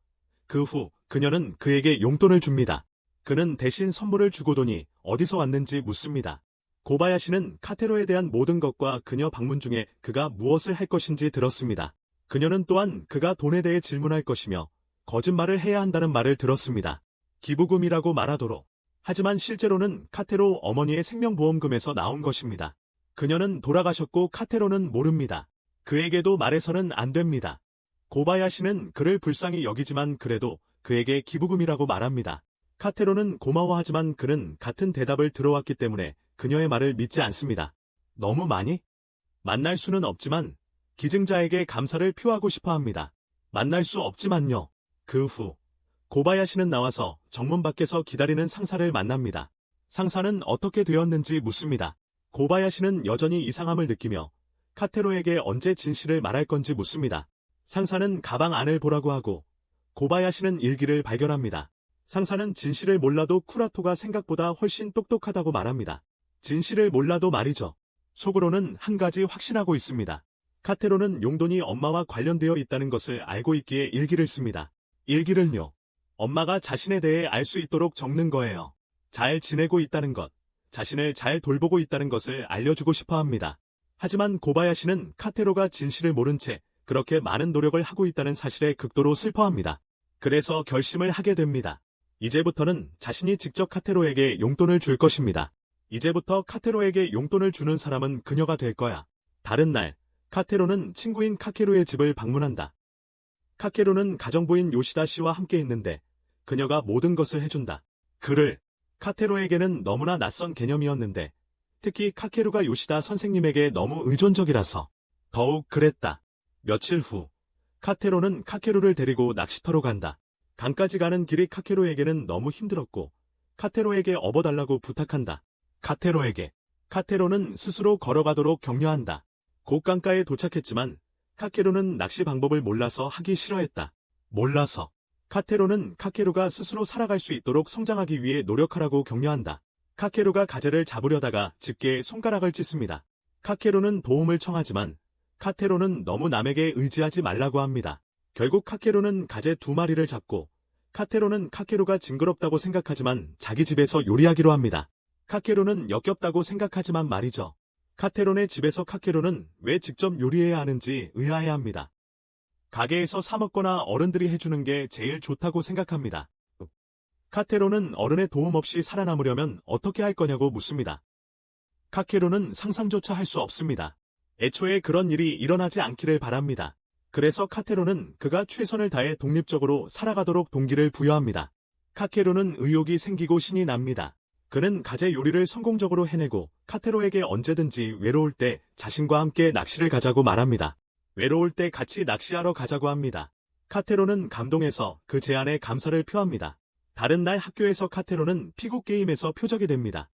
그 후 그녀는 그에게 용돈을 줍니다. 그는 대신 선물을 주고더니 어디서 왔는지 묻습니다. 고바야시는 카테로에 대한 모든 것과 그녀 방문 중에 그가 무엇을 할 것인지 들었습니다. 그녀는 또한 그가 돈에 대해 질문할 것이며 거짓말을 해야 한다는 말을 들었습니다. 기부금이라고 말하도록. 하지만 실제로는 카테로 어머니의 생명보험금에서 나온 것입니다. 그녀는 돌아가셨고 카테로는 모릅니다. 그에게도 말해서는 안 됩니다. 고바야시는 그를 불쌍히 여기지만 그래도 그에게 기부금이라고 말합니다. 카테로는 고마워하지만 그는 같은 대답을 들어왔기 때문에 그녀의 말을 믿지 않습니다. 너무 많이? 만날 수는 없지만 기증자에게 감사를 표하고 싶어 합니다. 만날 수 없지만요. 그 후 고바야시는 나와서 정문 밖에서 기다리는 상사를 만납니다. 상사는 어떻게 되었는지 묻습니다. 고바야시는 여전히 이상함을 느끼며 카테로에게 언제 진실을 말할 건지 묻습니다. 상사는 가방 안을 보라고 하고 고바야시는 일기를 발견합니다. 상사는 진실을 몰라도 쿠라토가 생각보다 훨씬 똑똑하다고 말합니다. 진실을 몰라도 말이죠. 속으로는 한 가지 확신하고 있습니다. 카테로는 용돈이 엄마와 관련되어 있다는 것을 알고 있기에 일기를 씁니다. 일기를요. 엄마가 자신에 대해 알 수 있도록 적는 거예요. 잘 지내고 있다는 것, 자신을 잘 돌보고 있다는 것을 알려주고 싶어 합니다. 하지만 고바야시는 카테로가 진실을 모른 채 그렇게 많은 노력을 하고 있다는 사실에 극도로 슬퍼합니다. 그래서 결심을 하게 됩니다. 이제부터는 자신이 직접 카테로에게 용돈을 줄 것입니다. 이제부터 카테로에게 용돈을 주는 사람은 그녀가 될 거야. 다른 날, 카테로는 친구인 카케루의 집을 방문한다. 카케루는 가정부인 요시다 씨와 함께 있는데 그녀가 모든 것을 해준다. 그를 카테로에게는 너무나 낯선 개념이었는데 특히 카케루가 요시다 선생님에게 너무 의존적이라서 더욱 그랬다. 며칠 후 카테로는 카케루를 데리고 낚시터로 간다. 강까지 가는 길이 카케루에게는 너무 힘들었고 카테로에게 업어달라고 부탁한다. 카테로는 스스로 걸어가도록 격려한다. 곧강가에 도착했지만 카케루는 낚시 방법을 몰라서 하기 싫어했다. 카테로는 카케루가 스스로 살아갈 수 있도록 성장하기 위해 노력하라고 격려한다. 카케루가 가재를 잡으려다가 집게에 손가락을 찢습니다. 카케루는 도움을 청하지만 카테로는 너무 남에게 의지하지 말라고 합니다. 결국 카케루는 가재 2마리를 잡고 카테로는 카케루가 징그럽다고 생각하지만 자기 집에서 요리하기로 합니다. 카케루는 역겹다고 생각하지만 말이죠. 카테론의 집에서 카케루는 왜 직접 요리해야 하는지 의아해합니다. 가게에서 사 먹거나 어른들이 해주는 게 제일 좋다고 생각합니다. 카테론은 어른의 도움 없이 살아남으려면 어떻게 할 거냐고 묻습니다. 카케루는 상상조차 할 수 없습니다. 애초에 그런 일이 일어나지 않기를 바랍니다. 그래서 카테루는 그가 최선을 다해 독립적으로 살아가도록 동기를 부여합니다. 카케루는 의욕이 생기고 신이 납니다. 그는 가재 요리를 성공적으로 해내고 카테로에게 언제든지 외로울 때 자신과 함께 낚시를 가자고 말합니다. 외로울 때 같이 낚시하러 가자고 합니다. 카테로는 감동해서 그 제안에 감사를 표합니다. 다른 날 학교에서 카테로는 피구 게임에서 표적이 됩니다.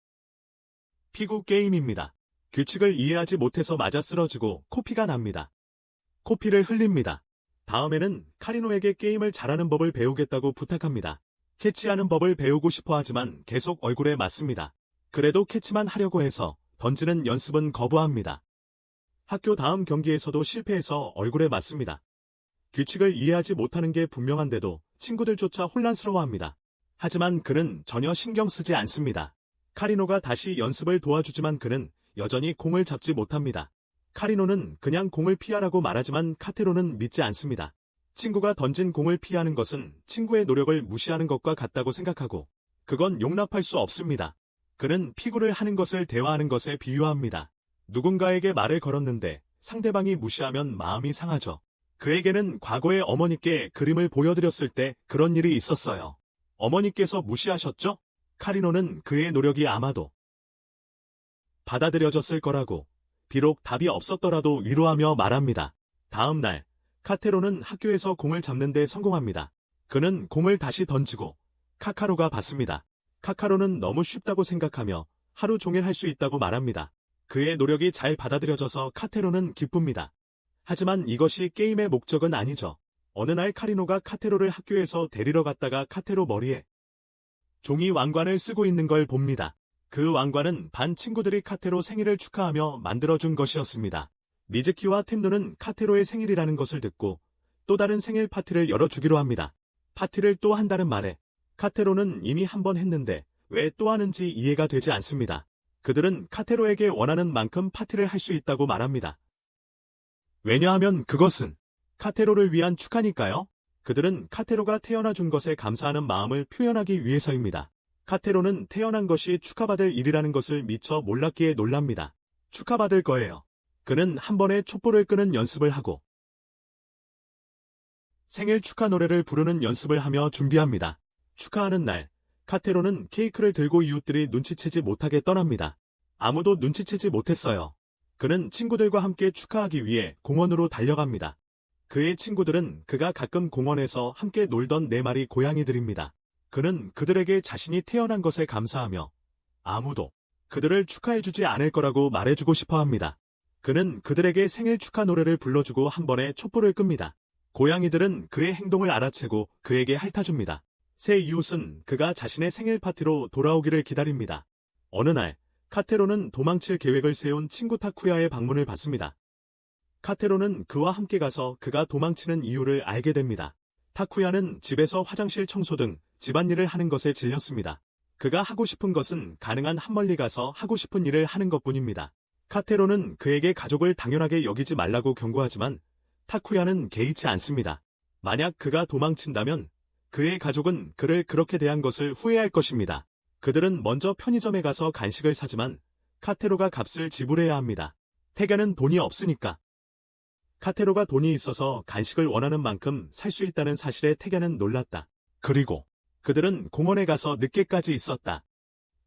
피구 게임입니다. 규칙을 이해하지 못해서 맞아 쓰러지고 코피가 납니다. 코피를 흘립니다. 다음에는 카리노에게 게임을 잘하는 법을 배우겠다고 부탁합니다. 캐치하는 법을 배우고 싶어 하지만 계속 얼굴에 맞습니다. 그래도 캐치만 하려고 해서 던지는 연습은 거부합니다. 학교 다음 경기에서도 실패해서 얼굴에 맞습니다. 규칙을 이해하지 못하는 게 분명한데도 친구들조차 혼란스러워합니다. 하지만 그는 전혀 신경 쓰지 않습니다. 카리노가 다시 연습을 도와주지만 그는 여전히 공을 잡지 못합니다. 카리노는 그냥 공을 피하라고 말하지만 카테로는 믿지 않습니다. 친구가 던진 공을 피하는 것은 친구의 노력을 무시하는 것과 같다고 생각하고 그건 용납할 수 없습니다. 그는 피구를 하는 것을 대화하는 것에 비유합니다. 누군가에게 말을 걸었는데 상대방이 무시하면 마음이 상하죠. 그에게는 과거에 어머니께 그림을 보여드렸을 때 그런 일이 있었어요. 어머니께서 무시하셨죠? 카리노는 그의 노력이 아마도 받아들여졌을 거라고 비록 답이 없었더라도 위로하며 말합니다. 다음 날 카테로는 학교에서 공을 잡는 데 성공합니다. 그는 공을 다시 던지고 카카로가 받습니다. 카카로는 너무 쉽다고 생각하며 하루 종일 할 수 있다고 말합니다. 그의 노력이 잘 받아들여져서 카테로는 기쁩니다. 하지만 이것이 게임의 목적은 아니죠. 어느 날 카리노가 카테로를 학교에서 데리러 갔다가 카테로 머리에 종이 왕관을 쓰고 있는 걸 봅니다. 그 왕관은 반 친구들이 카테로 생일을 축하하며 만들어준 것이었습니다. 미즈키와 템누는 카테로의 생일이라는 것을 듣고 또 다른 생일 파티를 열어주기로 합니다. 파티를 또 한다는 말에 카테로는 이미 한 번 했는데 왜 또 하는지 이해가 되지 않습니다. 그들은 카테로에게 원하는 만큼 파티를 할 수 있다고 말합니다. 왜냐하면 그것은 카테로를 위한 축하니까요. 그들은 카테로가 태어나준 것에 감사하는 마음을 표현하기 위해서입니다. 카테로는 태어난 것이 축하받을 일이라는 것을 미처 몰랐기에 놀랍니다. 축하받을 거예요. 그는 한 번에 촛불을 끄는 연습을 하고 생일 축하 노래를 부르는 연습을 하며 준비합니다. 축하하는 날, 카테로는 케이크를 들고 이웃들이 눈치채지 못하게 떠납니다. 아무도 눈치채지 못했어요. 그는 친구들과 함께 축하하기 위해 공원으로 달려갑니다. 그의 친구들은 그가 가끔 공원에서 함께 놀던 4마리 고양이들입니다. 그는 그들에게 자신이 태어난 것에 감사하며 아무도 그들을 축하해주지 않을 거라고 말해주고 싶어 합니다. 그는 그들에게 생일 축하 노래를 불러주고 한 번에 촛불을 끕니다. 고양이들은 그의 행동을 알아채고 그에게 핥아줍니다. 새 이웃은 그가 자신의 생일 파티로 돌아오기를 기다립니다. 어느 날, 카테로는 도망칠 계획을 세운 친구 타쿠야의 방문을 받습니다. 카테로는 그와 함께 가서 그가 도망치는 이유를 알게 됩니다. 타쿠야는 집에서 화장실 청소 등 집안일을 하는 것에 질렸습니다. 그가 하고 싶은 것은 가능한 한 멀리 가서 하고 싶은 일을 하는 것뿐입니다. 카테로는 그에게 가족을 당연하게 여기지 말라고 경고하지만 타쿠야는 개의치 않습니다. 만약 그가 도망친다면 그의 가족은 그를 그렇게 대한 것을 후회할 것입니다. 그들은 먼저 편의점에 가서 간식을 사지만 카테로가 값을 지불해야 합니다. 태견은 돈이 없으니까. 카테로가 돈이 있어서 간식을 원하는 만큼 살 수 있다는 사실에 태견은 놀랐다. 그리고 그들은 공원에 가서 늦게까지 있었다.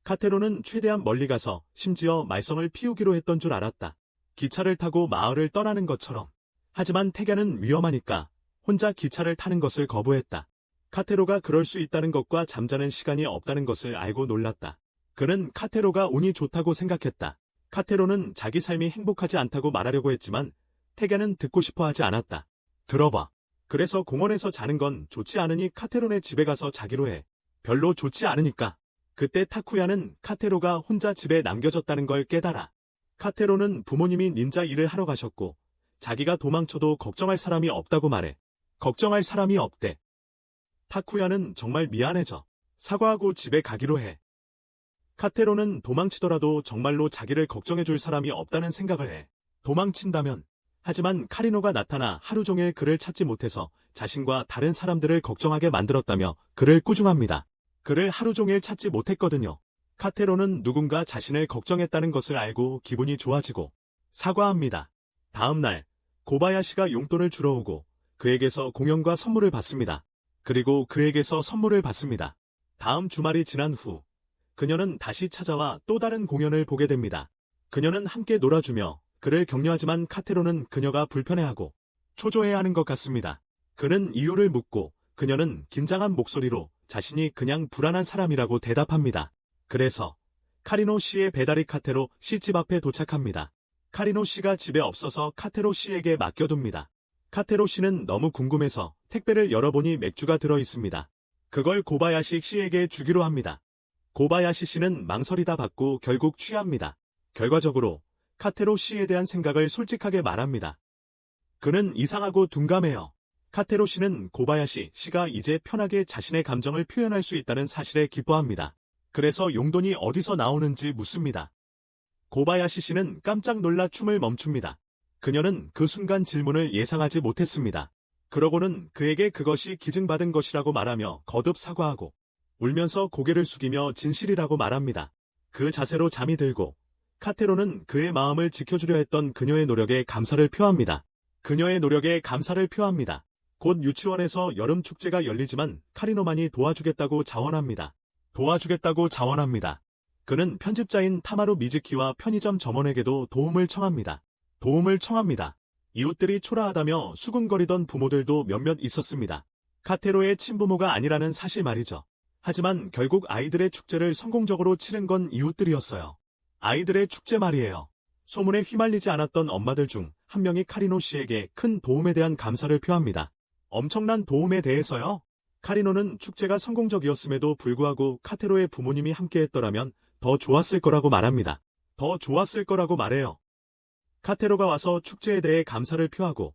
카테로는 최대한 멀리 가서 심지어 말썽을 피우기로 했던 줄 알았다. 기차를 타고 마을을 떠나는 것처럼. 하지만 태견은 위험하니까 혼자 기차를 타는 것을 거부했다. 카테로가 그럴 수 있다는 것과 잠자는 시간이 없다는 것을 알고 놀랐다. 그는 카테로가 운이 좋다고 생각했다. 카테로는 자기 삶이 행복하지 않다고 말하려고 했지만 태견은 듣고 싶어 하지 않았다. 들어봐. 그래서 공원에서 자는 건 좋지 않으니 카테로네 집에 가서 자기로 해. 별로 좋지 않으니까. 그때 타쿠야는 카테로가 혼자 집에 남겨졌다는 걸 깨달아. 카테로는 부모님이 닌자 일을 하러 가셨고 자기가 도망쳐도 걱정할 사람이 없다고 말해. 걱정할 사람이 없대. 타쿠야는 정말 미안해져. 사과하고 집에 가기로 해. 카테로는 도망치더라도 정말로 자기를 걱정해줄 사람이 없다는 생각을 해. 도망친다면. 하지만 카리노가 나타나 하루 종일 그를 찾지 못해서 자신과 다른 사람들을 걱정하게 만들었다며 그를 꾸중합니다. 그를 하루 종일 찾지 못했거든요. 카테로는 누군가 자신을 걱정했다는 것을 알고 기분이 좋아지고 사과합니다. 다음 날 고바야시가 용돈을 주러 오고 그에게서 공연과 선물을 받습니다. 그리고 그에게서 선물을 받습니다. 다음 주말이 지난 후 그녀는 다시 찾아와 또 다른 공연을 보게 됩니다. 그녀는 함께 놀아주며 그를 격려하지만 카테로는 그녀가 불편해하고 초조해하는 것 같습니다. 그는 이유를 묻고 그녀는 긴장한 목소리로 자신이 그냥 불안한 사람이라고 대답합니다. 그래서 카리노 씨의 배달이 카테로 씨 집 앞에 도착합니다. 카리노 씨가 집에 없어서 카테로 씨에게 맡겨둡니다. 카테로 씨는 너무 궁금해서 택배를 열어보니 맥주가 들어있습니다. 그걸 고바야시 씨에게 주기로 합니다. 고바야시 씨는 망설이다 받고 결국 취합니다. 결과적으로 카테로 씨에 대한 생각을 솔직하게 말합니다. 그는 이상하고 둔감해요. 카테로 씨는 고바야시 씨가 이제 편하게 자신의 감정을 표현할 수 있다는 사실에 기뻐합니다. 그래서 용돈이 어디서 나오는지 묻습니다. 고바야시 씨는 깜짝 놀라 춤을 멈춥니다. 그녀는 그 순간 질문을 예상하지 못했습니다. 그러고는 그에게 그것이 기증받은 것이라고 말하며 거듭 사과하고 울면서 고개를 숙이며 진실이라고 말합니다. 그 자세로 잠이 들고 카테로는 그의 마음을 지켜주려 했던 그녀의 노력에 감사를 표합니다. 그녀의 노력에 감사를 표합니다. 곧 유치원에서 여름 축제가 열리지만 카리노만이 도와주겠다고 자원합니다. 도와주겠다고 자원합니다. 그는 편집자인 타마루 미즈키와 편의점 점원에게도 도움을 청합니다. 도움을 청합니다. 이웃들이 초라하다며 수군거리던 부모들도 몇몇 있었습니다. 카테로의 친부모가 아니라는 사실 말이죠. 하지만 결국 아이들의 축제를 성공적으로 치른 건 이웃들이었어요. 아이들의 축제 말이에요. 소문에 휘말리지 않았던 엄마들 중 한 명이 카리노 씨에게 큰 도움에 대한 감사를 표합니다. 엄청난 도움에 대해서요? 카리노는 축제가 성공적이었음에도 불구하고 카테로의 부모님이 함께했더라면 더 좋았을 거라고 말합니다. 더 좋았을 거라고 말해요. 카테로가 와서 축제에 대해 감사를 표하고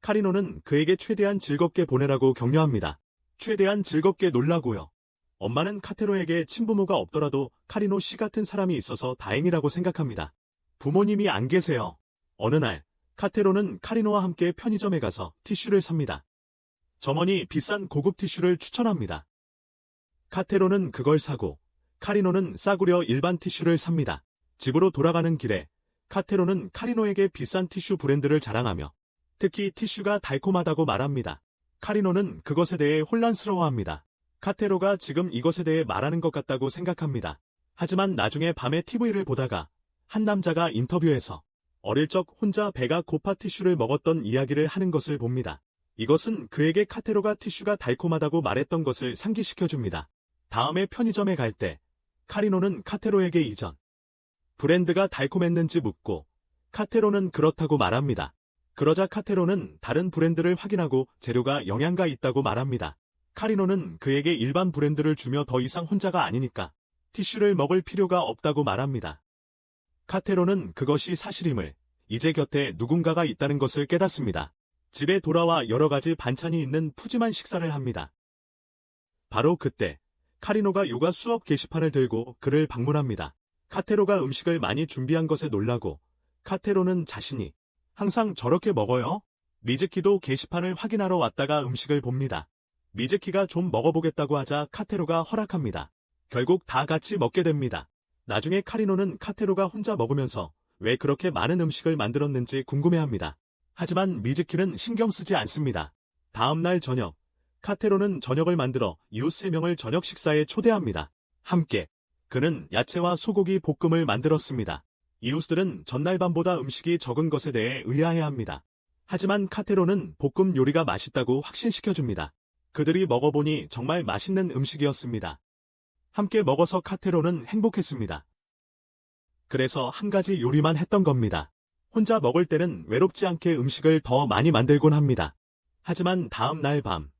카리노는 그에게 최대한 즐겁게 보내라고 격려합니다. 최대한 즐겁게 놀라고요. 엄마는 카테로에게 친부모가 없더라도 카리노 씨 같은 사람이 있어서 다행이라고 생각합니다. 부모님이 안 계세요. 어느 날 카테로는 카리노와 함께 편의점에 가서 티슈를 삽니다. 점원이 비싼 고급 티슈를 추천합니다. 카테로는 그걸 사고 카리노는 싸구려 일반 티슈를 삽니다. 집으로 돌아가는 길에 카테로는 카리노에게 비싼 티슈 브랜드를 자랑하며 특히 티슈가 달콤하다고 말합니다. 카리노는 그것에 대해 혼란스러워합니다. 카테로가 지금 이것에 대해 말하는 것 같다고 생각합니다. 하지만 나중에 밤에 TV를 보다가 한 남자가 인터뷰에서 어릴 적 혼자 배가 고파 티슈를 먹었던 이야기를 하는 것을 봅니다. 이것은 그에게 카테로가 티슈가 달콤하다고 말했던 것을 상기시켜줍니다. 다음에 편의점에 갈 때 카리노는 카테로에게 이전 브랜드가 달콤했는지 묻고 카테로는 그렇다고 말합니다. 그러자 카테로는 다른 브랜드를 확인하고 재료가 영양가 있다고 말합니다. 카리노는 그에게 일반 브랜드를 주며 더 이상 혼자가 아니니까 티슈를 먹을 필요가 없다고 말합니다. 카테로는 그것이 사실임을, 이제 곁에 누군가가 있다는 것을 깨닫습니다. 집에 돌아와 여러 가지 반찬이 있는 푸짐한 식사를 합니다. 바로 그때 카리노가 요가 수업 게시판을 들고 그를 방문합니다. 카테로가 음식을 많이 준비한 것에 놀라고 카테로는 자신이 항상 저렇게 먹어요? 미즈키도 게시판을 확인하러 왔다가 음식을 봅니다. 미즈키가 좀 먹어보겠다고 하자 카테로가 허락합니다. 결국 다 같이 먹게 됩니다. 나중에 카리노는 카테로가 혼자 먹으면서 왜 그렇게 많은 음식을 만들었는지 궁금해합니다. 하지만 미즈키는 신경 쓰지 않습니다. 다음 날 저녁, 카테로는 저녁을 만들어 이웃 3명을 저녁 식사에 초대합니다. 함께 그는 야채와 소고기 볶음을 만들었습니다. 이웃들은 전날 밤보다 음식이 적은 것에 대해 의아해합니다. 하지만 카테로는 볶음 요리가 맛있다고 확신시켜줍니다. 그들이 먹어보니 정말 맛있는 음식이었습니다. 함께 먹어서 카테로는 행복했습니다. 그래서 한 가지 요리만 했던 겁니다. 혼자 먹을 때는 외롭지 않게 음식을 더 많이 만들곤 합니다. 하지만 다음 날 밤,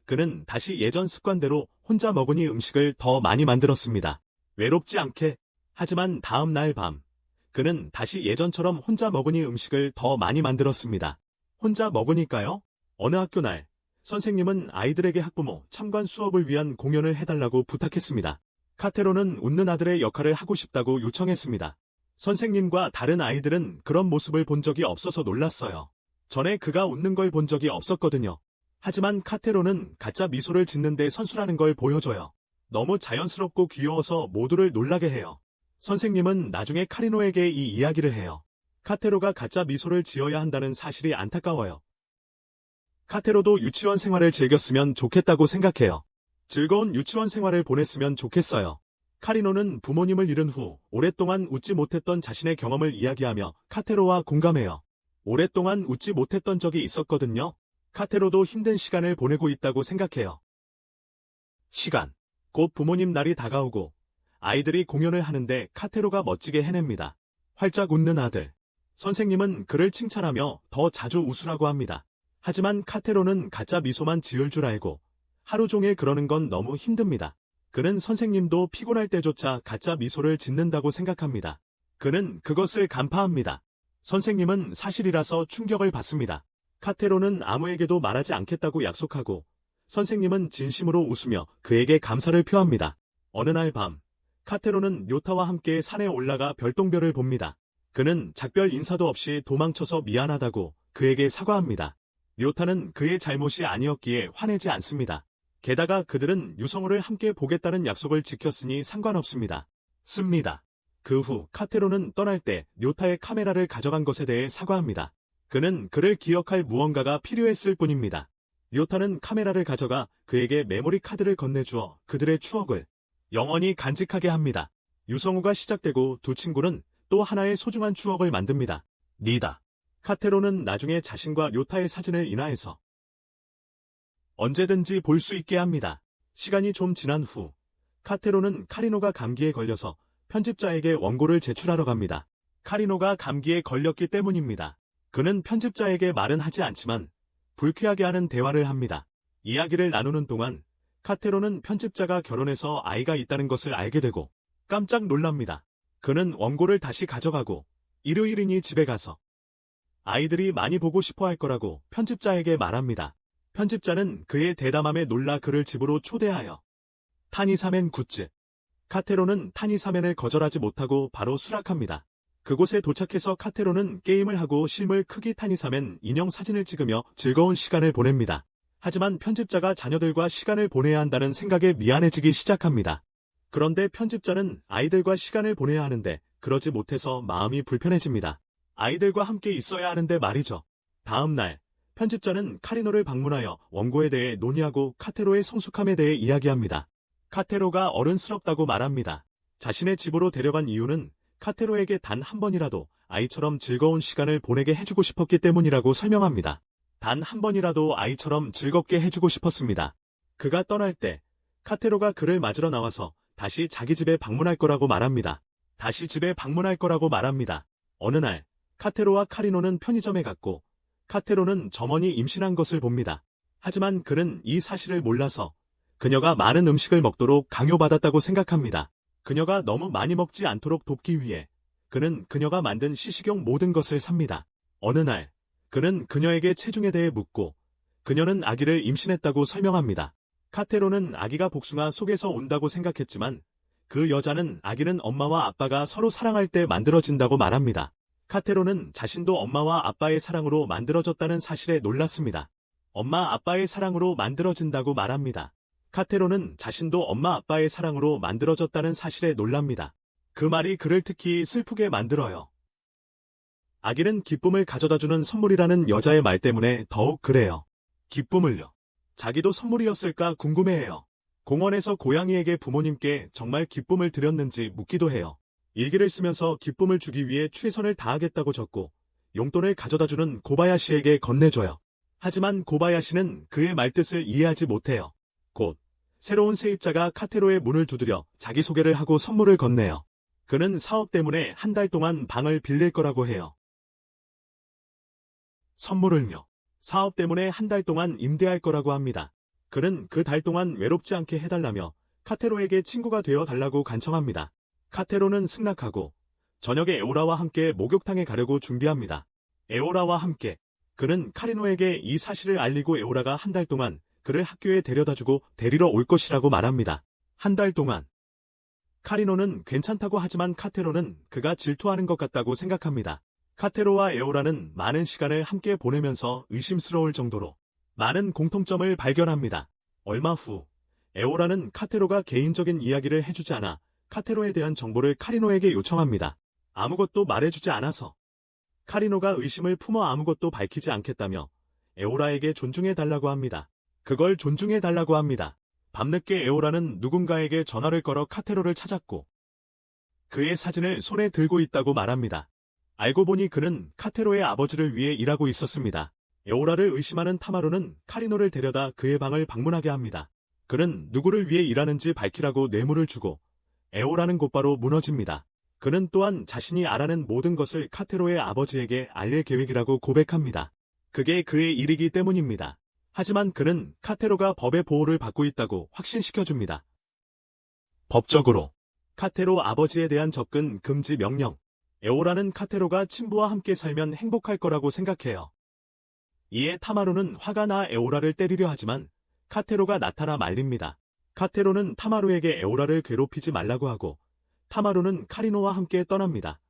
그는 다시 예전 습관대로 혼자 먹으니 음식을 더 많이 만들었습니다. 외롭지 않게. 하지만 다음 날 밤, 그는 다시 예전처럼 혼자 먹으니 음식을 더 많이 만들었습니다. 혼자 먹으니까요? 어느 학교 날, 선생님은 아이들에게 학부모 참관 수업을 위한 공연을 해달라고 부탁했습니다. 카테로는 웃는 아들의 역할을 하고 싶다고 요청했습니다. 선생님과 다른 아이들은 그런 모습을 본 적이 없어서 놀랐어요. 전에 그가 웃는 걸 본 적이 없었거든요. 하지만 카테로는 가짜 미소를 짓는데 선수라는 걸 보여줘요. 너무 자연스럽고 귀여워서 모두를 놀라게 해요. 선생님은 나중에 카리노에게 이 이야기를 해요. 카테로가 가짜 미소를 지어야 한다는 사실이 안타까워요. 카테로도 유치원 생활을 즐겼으면 좋겠다고 생각해요. 즐거운 유치원 생활을 보냈으면 좋겠어요. 카리노는 부모님을 잃은 후 오랫동안 웃지 못했던 자신의 경험을 이야기하며 카테로와 공감해요. 오랫동안 웃지 못했던 적이 있었거든요. 카테로도 힘든 시간을 보내고 있다고 생각해요. 시간. 곧 부모님 날이 다가오고 아이들이 공연을 하는데 카테로가 멋지게 해냅니다. 활짝 웃는 아들. 선생님은 그를 칭찬하며 더 자주 웃으라고 합니다. 하지만 카테로는 가짜 미소만 지을 줄 알고 하루 종일 그러는 건 너무 힘듭니다. 그는 선생님도 피곤할 때조차 가짜 미소를 짓는다고 생각합니다. 그는 그것을 간파합니다. 선생님은 사실이라서 충격을 받습니다. 카테로는 아무에게도 말하지 않겠다고 약속하고 선생님은 진심으로 웃으며 그에게 감사를 표합니다. 어느 날 밤, 카테로는 료타와 함께 산에 올라가 별똥별을 봅니다. 그는 작별 인사도 없이 도망쳐서 미안하다고 그에게 사과합니다. 료타는 그의 잘못이 아니었기에 화내지 않습니다. 게다가 그들은 유성우를 함께 보겠다는 약속을 지켰으니 상관없습니다. 그 후 카테로는 떠날 때 료타의 카메라를 가져간 것에 대해 사과합니다. 그는 그를 기억할 무언가가 필요했을 뿐입니다. 료타는 카메라를 가져가 그에게 메모리 카드를 건네주어 그들의 추억을 영원히 간직하게 합니다. 유성우가 시작되고 두 친구는 또 하나의 소중한 추억을 만듭니다. 카테로는 나중에 자신과 료타의 사진을 인화해서 언제든지 볼 수 있게 합니다. 시간이 좀 지난 후 카테로는 카리노가 감기에 걸려서 편집자에게 원고를 제출하러 갑니다. 카리노가 감기에 걸렸기 때문입니다. 그는 편집자에게 말은 하지 않지만 불쾌하게 하는 대화를 합니다. 이야기를 나누는 동안 카테로는 편집자가 결혼해서 아이가 있다는 것을 알게 되고 깜짝 놀랍니다. 그는 원고를 다시 가져가고 일요일이니 집에 가서 아이들이 많이 보고 싶어 할 거라고 편집자에게 말합니다. 편집자는 그의 대담함에 놀라 그를 집으로 초대하여 타니사멘 굿즈. 카테로는 타니사멘을 거절하지 못하고 바로 수락합니다. 그곳에 도착해서 카테로는 게임을 하고 실물 크기 타니사멘 인형 사진을 찍으며 즐거운 시간을 보냅니다. 하지만 편집자가 자녀들과 시간을 보내야 한다는 생각에 미안해지기 시작합니다. 그런데 편집자는 아이들과 시간을 보내야 하는데 그러지 못해서 마음이 불편해집니다. 아이들과 함께 있어야 하는데 말이죠. 다음 날 편집자는 카리노를 방문하여 원고에 대해 논의하고 카테로의 성숙함에 대해 이야기합니다. 카테로가 어른스럽다고 말합니다. 자신의 집으로 데려간 이유는 카테로에게 단 한 번이라도 아이처럼 즐거운 시간을 보내게 해주고 싶었기 때문이라고 설명합니다. 단 한 번이라도 아이처럼 즐겁게 해주고 싶었습니다. 그가 떠날 때 카테로가 그를 맞으러 나와서 다시 자기 집에 방문할 거라고 말합니다. 다시 집에 방문할 거라고 말합니다. 어느 날 카테로와 카리노는 편의점에 갔고 카테로는 점원이 임신한 것을 봅니다. 하지만 그는 이 사실을 몰라서 그녀가 많은 음식을 먹도록 강요받았다고 생각합니다. 그녀가 너무 많이 먹지 않도록 돕기 위해 그는 그녀가 만든 시식용 모든 것을 삽니다. 어느 날 그는 그녀에게 체중에 대해 묻고 그녀는 아기를 임신했다고 설명합니다. 카테로는 아기가 복숭아 속에서 온다고 생각했지만 그 여자는 아기는 엄마와 아빠가 서로 사랑할 때 만들어진다고 말합니다. 카테로는 자신도 엄마와 아빠의 사랑으로 만들어졌다는 사실에 놀랐습니다. 엄마 아빠의 사랑으로 만들어진다고 말합니다. 카테로는 자신도 엄마 아빠의 사랑으로 만들어졌다는 사실에 놀랍니다. 그 말이 그를 특히 슬프게 만들어요. 아기는 기쁨을 가져다주는 선물이라는 여자의 말 때문에 더욱 그래요. 기쁨을요. 자기도 선물이었을까 궁금해해요. 공원에서 고양이에게 부모님께 정말 기쁨을 드렸는지 묻기도 해요. 일기를 쓰면서 기쁨을 주기 위해 최선을 다하겠다고 적고 용돈을 가져다주는 고바야시에게 건네줘요. 하지만 고바야시는 그의 말뜻을 이해하지 못해요. 곧 새로운 세입자가 카테로의 문을 두드려 자기소개를 하고 선물을 건네요. 그는 사업 때문에 한 달 동안 방을 빌릴 거라고 해요. 선물을요. 사업 때문에 한 달 동안 임대할 거라고 합니다. 그는 그 달 동안 외롭지 않게 해달라며 카테로에게 친구가 되어 달라고 간청합니다. 카테로는 승낙하고 저녁에 에오라와 함께 목욕탕에 가려고 준비합니다. 에오라와 함께 그는 카리노에게 이 사실을 알리고 에오라가 한 달 동안 그를 학교에 데려다주고 데리러 올 것이라고 말합니다. 한 달 동안. 카리노는 괜찮다고 하지만 카테로는 그가 질투하는 것 같다고 생각합니다. 카테로와 에오라는 많은 시간을 함께 보내면서 의심스러울 정도로 많은 공통점을 발견합니다. 얼마 후 에오라는 카테로가 개인적인 이야기를 해주지 않아 카테로에 대한 정보를 카리노에게 요청합니다. 아무것도 말해주지 않아서 카리노가 의심을 품어 아무것도 밝히지 않겠다며 에오라에게 존중해달라고 합니다. 그걸 존중해달라고 합니다. 밤늦게 에오라는 누군가에게 전화를 걸어 카테로를 찾았고 그의 사진을 손에 들고 있다고 말합니다. 알고 보니 그는 카테로의 아버지를 위해 일하고 있었습니다. 에오라를 의심하는 타마루는 카리노를 데려다 그의 방을 방문하게 합니다. 그는 누구를 위해 일하는지 밝히라고 뇌물을 주고 에오라는 곧바로 무너집니다. 그는 또한 자신이 알아낸 모든 것을 카테로의 아버지에게 알릴 계획이라고 고백합니다. 그게 그의 일이기 때문입니다. 하지만 그는 카테로가 법의 보호를 받고 있다고 확신시켜줍니다. 법적으로 카테로 아버지에 대한 접근 금지 명령. 에오라는 카테로가 친부와 함께 살면 행복할 거라고 생각해요. 이에 타마루는 화가 나 에오라를 때리려 하지만 카테로가 나타나 말립니다. 카테로는 타마루에게 에오라를 괴롭히지 말라고 하고 타마루는 카리노와 함께 떠납니다.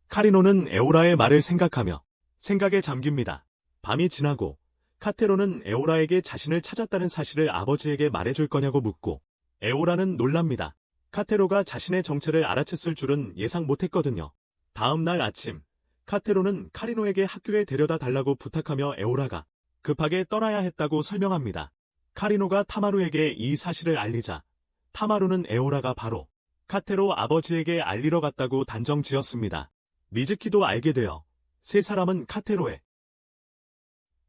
카리노는 에오라의 말을 생각하며 생각에 잠깁니다. 밤이 지나고 카테로는 에오라에게 자신을 찾았다는 사실을 아버지에게 말해줄 거냐고 묻고 에오라는 놀랍니다. 카테로가 자신의 정체를 알아챘을 줄은 예상 못했거든요. 다음 날 아침 카테로는 카리노에게 학교에 데려다 달라고 부탁하며 에오라가 급하게 떠나야 했다고 설명합니다. 카리노가 타마루에게 이 사실을 알리자 타마루는 에오라가 바로 카테로 아버지에게 알리러 갔다고 단정 지었습니다. 미즈키도 알게 되어 세 사람은 카테로의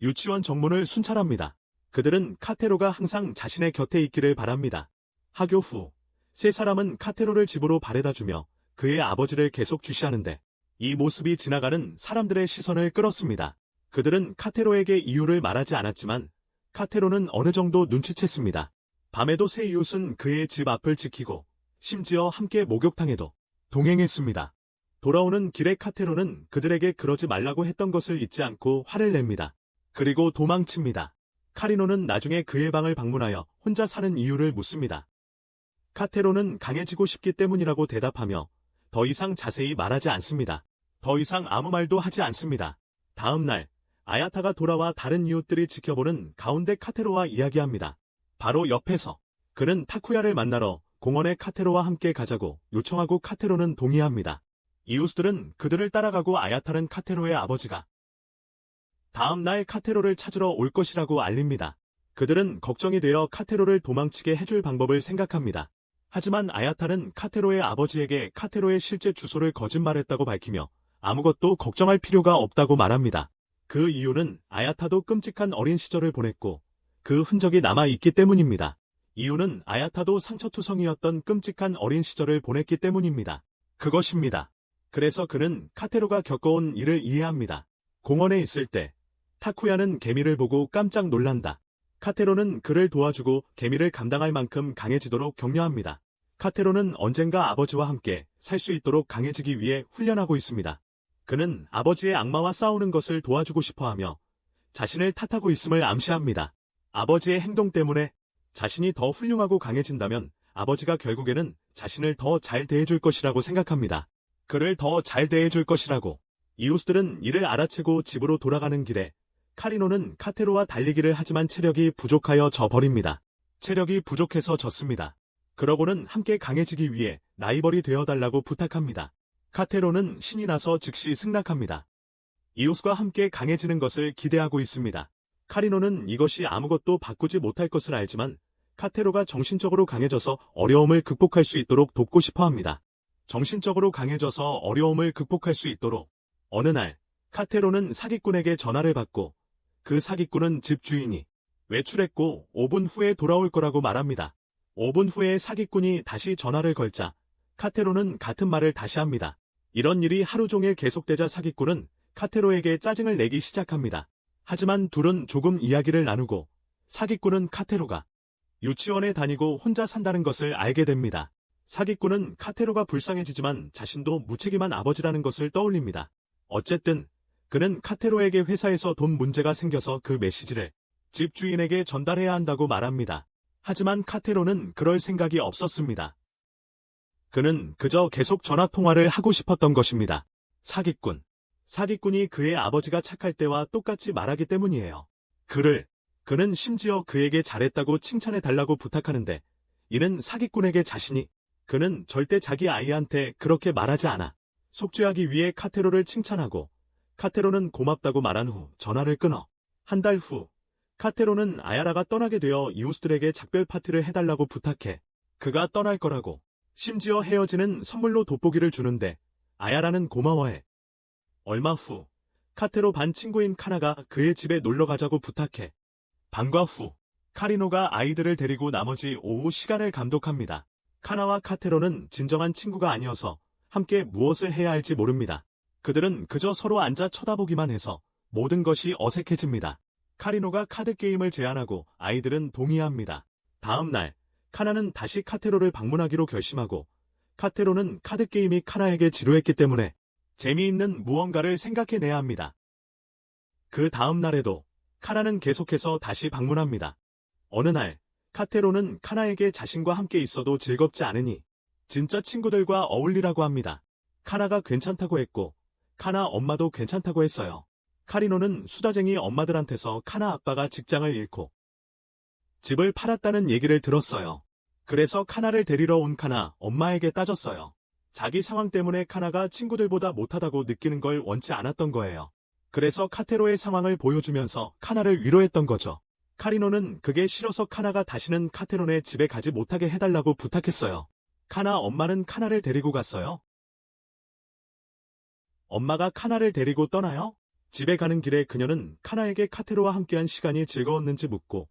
유치원 정문을 순찰합니다. 그들은 카테로가 항상 자신의 곁에 있기를 바랍니다. 하교 후 세 사람은 카테로를 집으로 바래다주며 그의 아버지를 계속 주시하는데 이 모습이 지나가는 사람들의 시선을 끌었습니다. 그들은 카테로에게 이유를 말하지 않았지만 카테로는 어느 정도 눈치챘습니다. 밤에도 세 이웃은 그의 집 앞을 지키고 심지어 함께 목욕탕에도 동행했습니다. 돌아오는 길에 카테로는 그들에게 그러지 말라고 했던 것을 잊지 않고 화를 냅니다. 그리고 도망칩니다. 카리노는 나중에 그의 방을 방문하여 혼자 사는 이유를 묻습니다. 카테로는 강해지고 싶기 때문이라고 대답하며 더 이상 자세히 말하지 않습니다. 더 이상 아무 말도 하지 않습니다. 다음 날 아야타가 돌아와 다른 이웃들이 지켜보는 가운데 카테로와 이야기합니다. 바로 옆에서 그는 타쿠야를 만나러 공원에 카테로와 함께 가자고 요청하고 카테로는 동의합니다. 이웃들은 그들을 따라가고 아야타는 카테로의 아버지가 다음 날 카테로를 찾으러 올 것이라고 알립니다. 그들은 걱정이 되어 카테로를 도망치게 해줄 방법을 생각합니다. 하지만 아야타는 카테로의 아버지에게 카테로의 실제 주소를 거짓말했다고 밝히며 아무것도 걱정할 필요가 없다고 말합니다. 그 이유는 아야타도 끔찍한 어린 시절을 보냈고 그 흔적이 남아있기 때문입니다. 이유는 아야타도 상처투성이었던 끔찍한 어린 시절을 보냈기 때문입니다. 그것입니다. 그래서 그는 카테로가 겪어온 일을 이해합니다. 공원에 있을 때 타쿠야는 개미를 보고 깜짝 놀란다. 카테로는 그를 도와주고 개미를 감당할 만큼 강해지도록 격려합니다. 카테로는 언젠가 아버지와 함께 살 수 있도록 강해지기 위해 훈련하고 있습니다. 그는 아버지의 악마와 싸우는 것을 도와주고 싶어하며 자신을 탓하고 있음을 암시합니다. 아버지의 행동 때문에 자신이 더 훌륭하고 강해진다면 아버지가 결국에는 자신을 더 잘 대해줄 것이라고 생각합니다. 그를 더 잘 대해줄 것이라고. 이웃들은 이를 알아채고 집으로 돌아가는 길에 카리노는 카테로와 달리기를 하지만 체력이 부족하여 져버립니다. 체력이 부족해서 졌습니다. 그러고는 함께 강해지기 위해 라이벌이 되어달라고 부탁합니다. 카테로는 신이 나서 즉시 승낙합니다. 이웃과 함께 강해지는 것을 기대하고 있습니다. 카리노는 이것이 아무것도 바꾸지 못할 것을 알지만 카테로가 정신적으로 강해져서 어려움을 극복할 수 있도록 돕고 싶어 합니다. 정신적으로 강해져서 어려움을 극복할 수 있도록. 어느 날 카테로는 사기꾼에게 전화를 받고 그 사기꾼은 집 주인이 외출했고 5분 후에 돌아올 거라고 말합니다. 5분 후에 사기꾼이 다시 전화를 걸자 카테로는 같은 말을 다시 합니다. 이런 일이 하루 종일 계속되자 사기꾼은 카테로에게 짜증을 내기 시작합니다. 하지만 둘은 조금 이야기를 나누고 사기꾼은 카테로가 유치원에 다니고 혼자 산다는 것을 알게 됩니다. 사기꾼은 카테로가 불쌍해지지만 자신도 무책임한 아버지라는 것을 떠올립니다. 어쨌든 그는 카테로에게 회사에서 돈 문제가 생겨서 그 메시지를 집주인에게 전달해야 한다고 말합니다. 하지만 카테로는 그럴 생각이 없었습니다. 그는 그저 계속 전화통화를 하고 싶었던 것입니다. 사기꾼이 그의 아버지가 착할 때와 똑같이 말하기 때문이에요. 그는 심지어 그에게 잘했다고 칭찬해달라고 부탁하는데 이는 사기꾼에게 그는 절대 자기 아이한테 그렇게 말하지 않아. 속죄하기 위해 카테로를 칭찬하고 카테로는 고맙다고 말한 후 전화를 끊어. 한 달 후 카테로는 아야라가 떠나게 되어 이웃들에게 작별 파티를 해달라고 부탁해. 그가 떠날 거라고. 심지어 헤어지는 선물로 돋보기를 주는데 아야라는 고마워해. 얼마 후 카테로 반 친구인 카나가 그의 집에 놀러 가자고 부탁해. 방과 후 카리노가 아이들을 데리고 나머지 오후 시간을 감독합니다. 카나와 카테로는 진정한 친구가 아니어서 함께 무엇을 해야 할지 모릅니다. 그들은 그저 서로 앉아 쳐다보기만 해서 모든 것이 어색해집니다. 카리노가 카드게임을 제안하고 아이들은 동의합니다. 다음 날 카나는 다시 카테로를 방문하기로 결심하고 카테로는 카드게임이 카나에게 지루했기 때문에 재미있는 무언가를 생각해내야 합니다. 그 다음 날에도 카나는 계속해서 다시 방문합니다. 어느 날 카테로는 카나에게 자신과 함께 있어도 즐겁지 않으니 진짜 친구들과 어울리라고 합니다. 카나가 괜찮다고 했고 카나 엄마도 괜찮다고 했어요. 카리노는 수다쟁이 엄마들한테서 카나 아빠가 직장을 잃고 집을 팔았다는 얘기를 들었어요. 그래서 카나를 데리러 온 카나 엄마에게 따졌어요. 자기 상황 때문에 카나가 친구들보다 못하다고 느끼는 걸 원치 않았던 거예요. 그래서 카테로의 상황을 보여주면서 카나를 위로했던 거죠. 카리노는 그게 싫어서 카나가 다시는 카테론의 집에 가지 못하게 해달라고 부탁했어요. 카나 엄마는 카나를 데리고 갔어요. 엄마가 카나를 데리고 떠나요? 집에 가는 길에 그녀는 카나에게 카테로와 함께한 시간이 즐거웠는지 묻고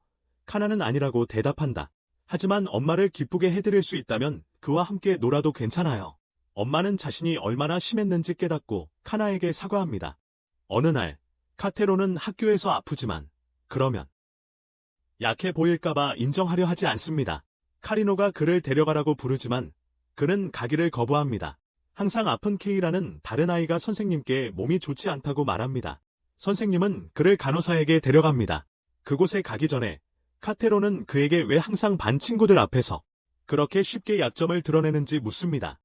카나는 아니라고 대답한다. 하지만 엄마를 기쁘게 해드릴 수 있다면 그와 함께 놀아도 괜찮아요. 엄마는 자신이 얼마나 심했는지 깨닫고 카나에게 사과합니다. 어느 날 카테로는 학교에서 아프지만 그러면 약해 보일까봐 인정하려 하지 않습니다. 카리노가 그를 데려가라고 부르지만 그는 가기를 거부합니다. 항상 아픈 케이라는 다른 아이가 선생님께 몸이 좋지 않다고 말합니다. 선생님은 그를 간호사에게 데려갑니다. 그곳에 가기 전에 카테로는 그에게 왜 항상 반 친구들 앞에서 그렇게 쉽게 약점을 드러내는지 묻습니다.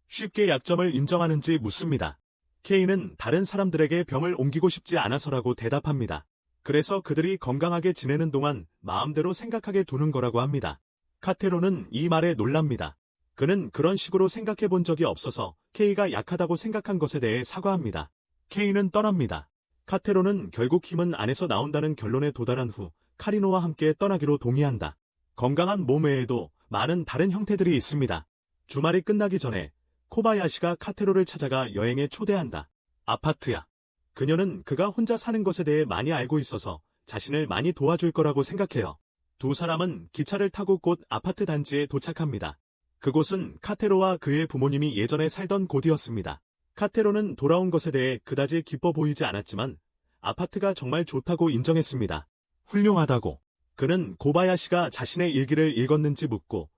쉽게 약점을 인정하는지 묻습니다. 케이는 다른 사람들에게 병을 옮기고 싶지 않아서라고 대답합니다. 그래서 그들이 건강하게 지내는 동안 마음대로 생각하게 두는 거라고 합니다. 카테로는 이 말에 놀랍니다. 그는 그런 식으로 생각해 본 적이 없어서 케이가 약하다고 생각한 것에 대해 사과합니다. 케이는 떠납니다. 카테로는 결국 힘은 안에서 나온다는 결론에 도달한 후 카리노와 함께 떠나기로 동의한다. 건강한 몸 외에도 많은 다른 형태들이 있습니다. 주말이 끝나기 전에 코바야시가 카테로를 찾아가 여행에 초대한다. 아파트야. 그녀는 그가 혼자 사는 것에 대해 많이 알고 있어서 자신을 많이 도와줄 거라고 생각해요. 두 사람은 기차를 타고 곧 아파트 단지에 도착합니다. 그곳은 카테로와 그의 부모님이 예전에 살던 곳이었습니다. 카테로는 돌아온 것에 대해 그다지 기뻐 보이지 않았지만 아파트가 정말 좋다고 인정했습니다. 훌륭하다고. 그는 고바야시가 자신의 일기를 읽었는지 묻고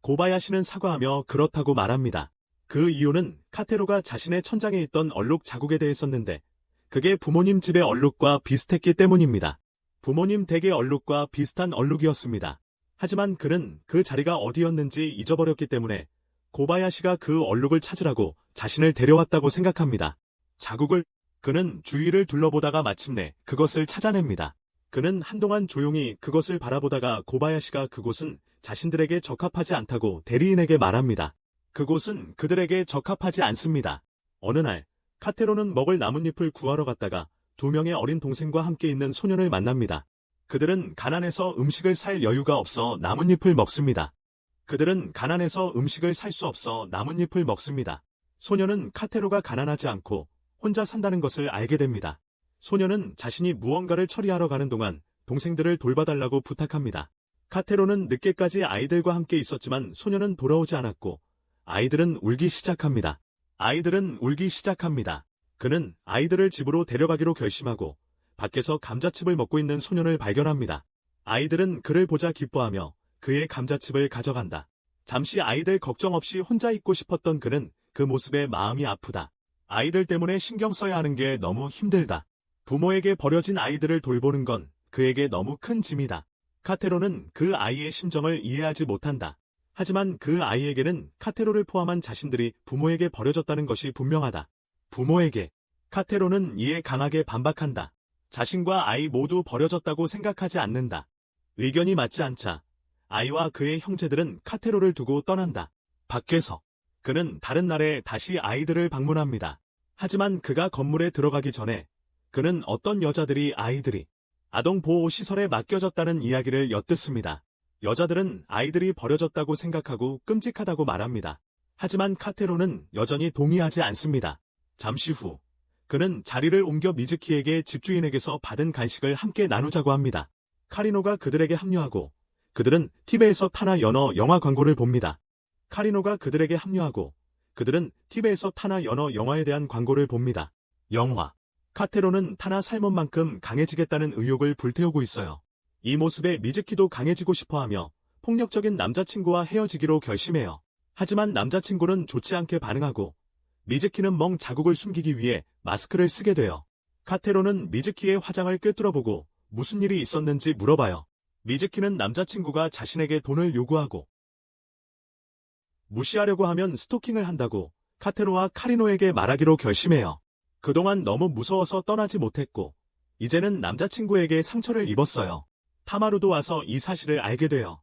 고바야시는 사과하며 그렇다고 말합니다. 그 이유는 카테로가 자신의 천장에 있던 얼룩 자국에 대해 썼는데 그게 부모님 집의 얼룩과 비슷했기 때문입니다. 부모님 댁의 얼룩과 비슷한 얼룩이었습니다. 하지만 그는 그 자리가 어디였는지 잊어버렸기 때문에 고바야시가 그 얼룩을 찾으라고 자신을 데려왔다고 생각합니다. 자국을 그는 주위를 둘러보다가 마침내 그것을 찾아냅니다. 그는 한동안 조용히 그것을 바라보다가 고바야시가 그곳은 자신들에게 적합하지 않다고 대리인에게 말합니다. 그곳은 그들에게 적합하지 않습니다. 어느 날 카테로는 먹을 나뭇잎을 구하러 갔다가 두 명의 어린 동생과 함께 있는 소년을 만납니다. 그들은 가난해서 음식을 살 여유가 없어 나뭇잎을 먹습니다. 그들은 가난해서 음식을 살 수 없어 나뭇잎을 먹습니다. 소년은 카테로가 가난하지 않고 혼자 산다는 것을 알게 됩니다. 소년은 자신이 무언가를 처리하러 가는 동안 동생들을 돌봐달라고 부탁합니다. 카테로는 늦게까지 아이들과 함께 있었지만 소년은 돌아오지 않았고 아이들은 울기 시작합니다. 그는 아이들을 집으로 데려가기로 결심하고 밖에서 감자칩을 먹고 있는 소년을 발견합니다. 아이들은 그를 보자 기뻐하며 그의 감자칩을 가져간다. 잠시 아이들 걱정 없이 혼자 있고 싶었던 그는 그 모습에 마음이 아프다. 아이들 때문에 신경 써야 하는 게 너무 힘들다. 부모에게 버려진 아이들을 돌보는 건 그에게 너무 큰 짐이다. 카테로는 그 아이의 심정을 이해하지 못한다. 하지만 그 아이에게는 카테로를 포함한 자신들이 부모에게 버려졌다는 것이 분명하다. 부모에게. 카테로는 이에 강하게 반박한다. 자신과 아이 모두 버려졌다고 생각하지 않는다. 의견이 맞지 않자 아이와 그의 형제들은 카테로를 두고 떠난다. 밖에서 그는 다른 날에 다시 아이들을 방문합니다. 하지만 그가 건물에 들어가기 전에 그는 어떤 여자들이 아이들이 아동보호시설에 맡겨졌다는 이야기를 엿듣습니다. 여자들은 아이들이 버려졌다고 생각하고 끔찍하다고 말합니다. 하지만 카테로는 여전히 동의하지 않습니다. 잠시 후 그는 자리를 옮겨 미즈키에게 집주인에게서 받은 간식을 함께 나누자고 합니다. 카리노가 그들에게 합류하고 그들은 TV에서 타나 연어 영화 광고를 봅니다. 카리노가 그들에게 합류하고 그들은 TV에서 타나 연어 영화에 대한 광고를 봅니다. 영화. 카테로는 타나 살몬만큼 강해지겠다는 의욕을 불태우고 있어요. 이 모습에 미즈키도 강해지고 싶어하며 폭력적인 남자친구와 헤어지기로 결심해요. 하지만 남자친구는 좋지 않게 반응하고 미즈키는 멍 자국을 숨기기 위해 마스크를 쓰게 돼요. 카테로는 미즈키의 화장을 꿰뚫어보고 무슨 일이 있었는지 물어봐요. 미즈키는 남자친구가 자신에게 돈을 요구하고 무시하려고 하면 스토킹을 한다고 카테로와 카리노에게 말하기로 결심해요. 그동안 너무 무서워서 떠나지 못했고 이제는 남자친구에게 상처를 입었어요. 타마루도 와서 이 사실을 알게 돼요.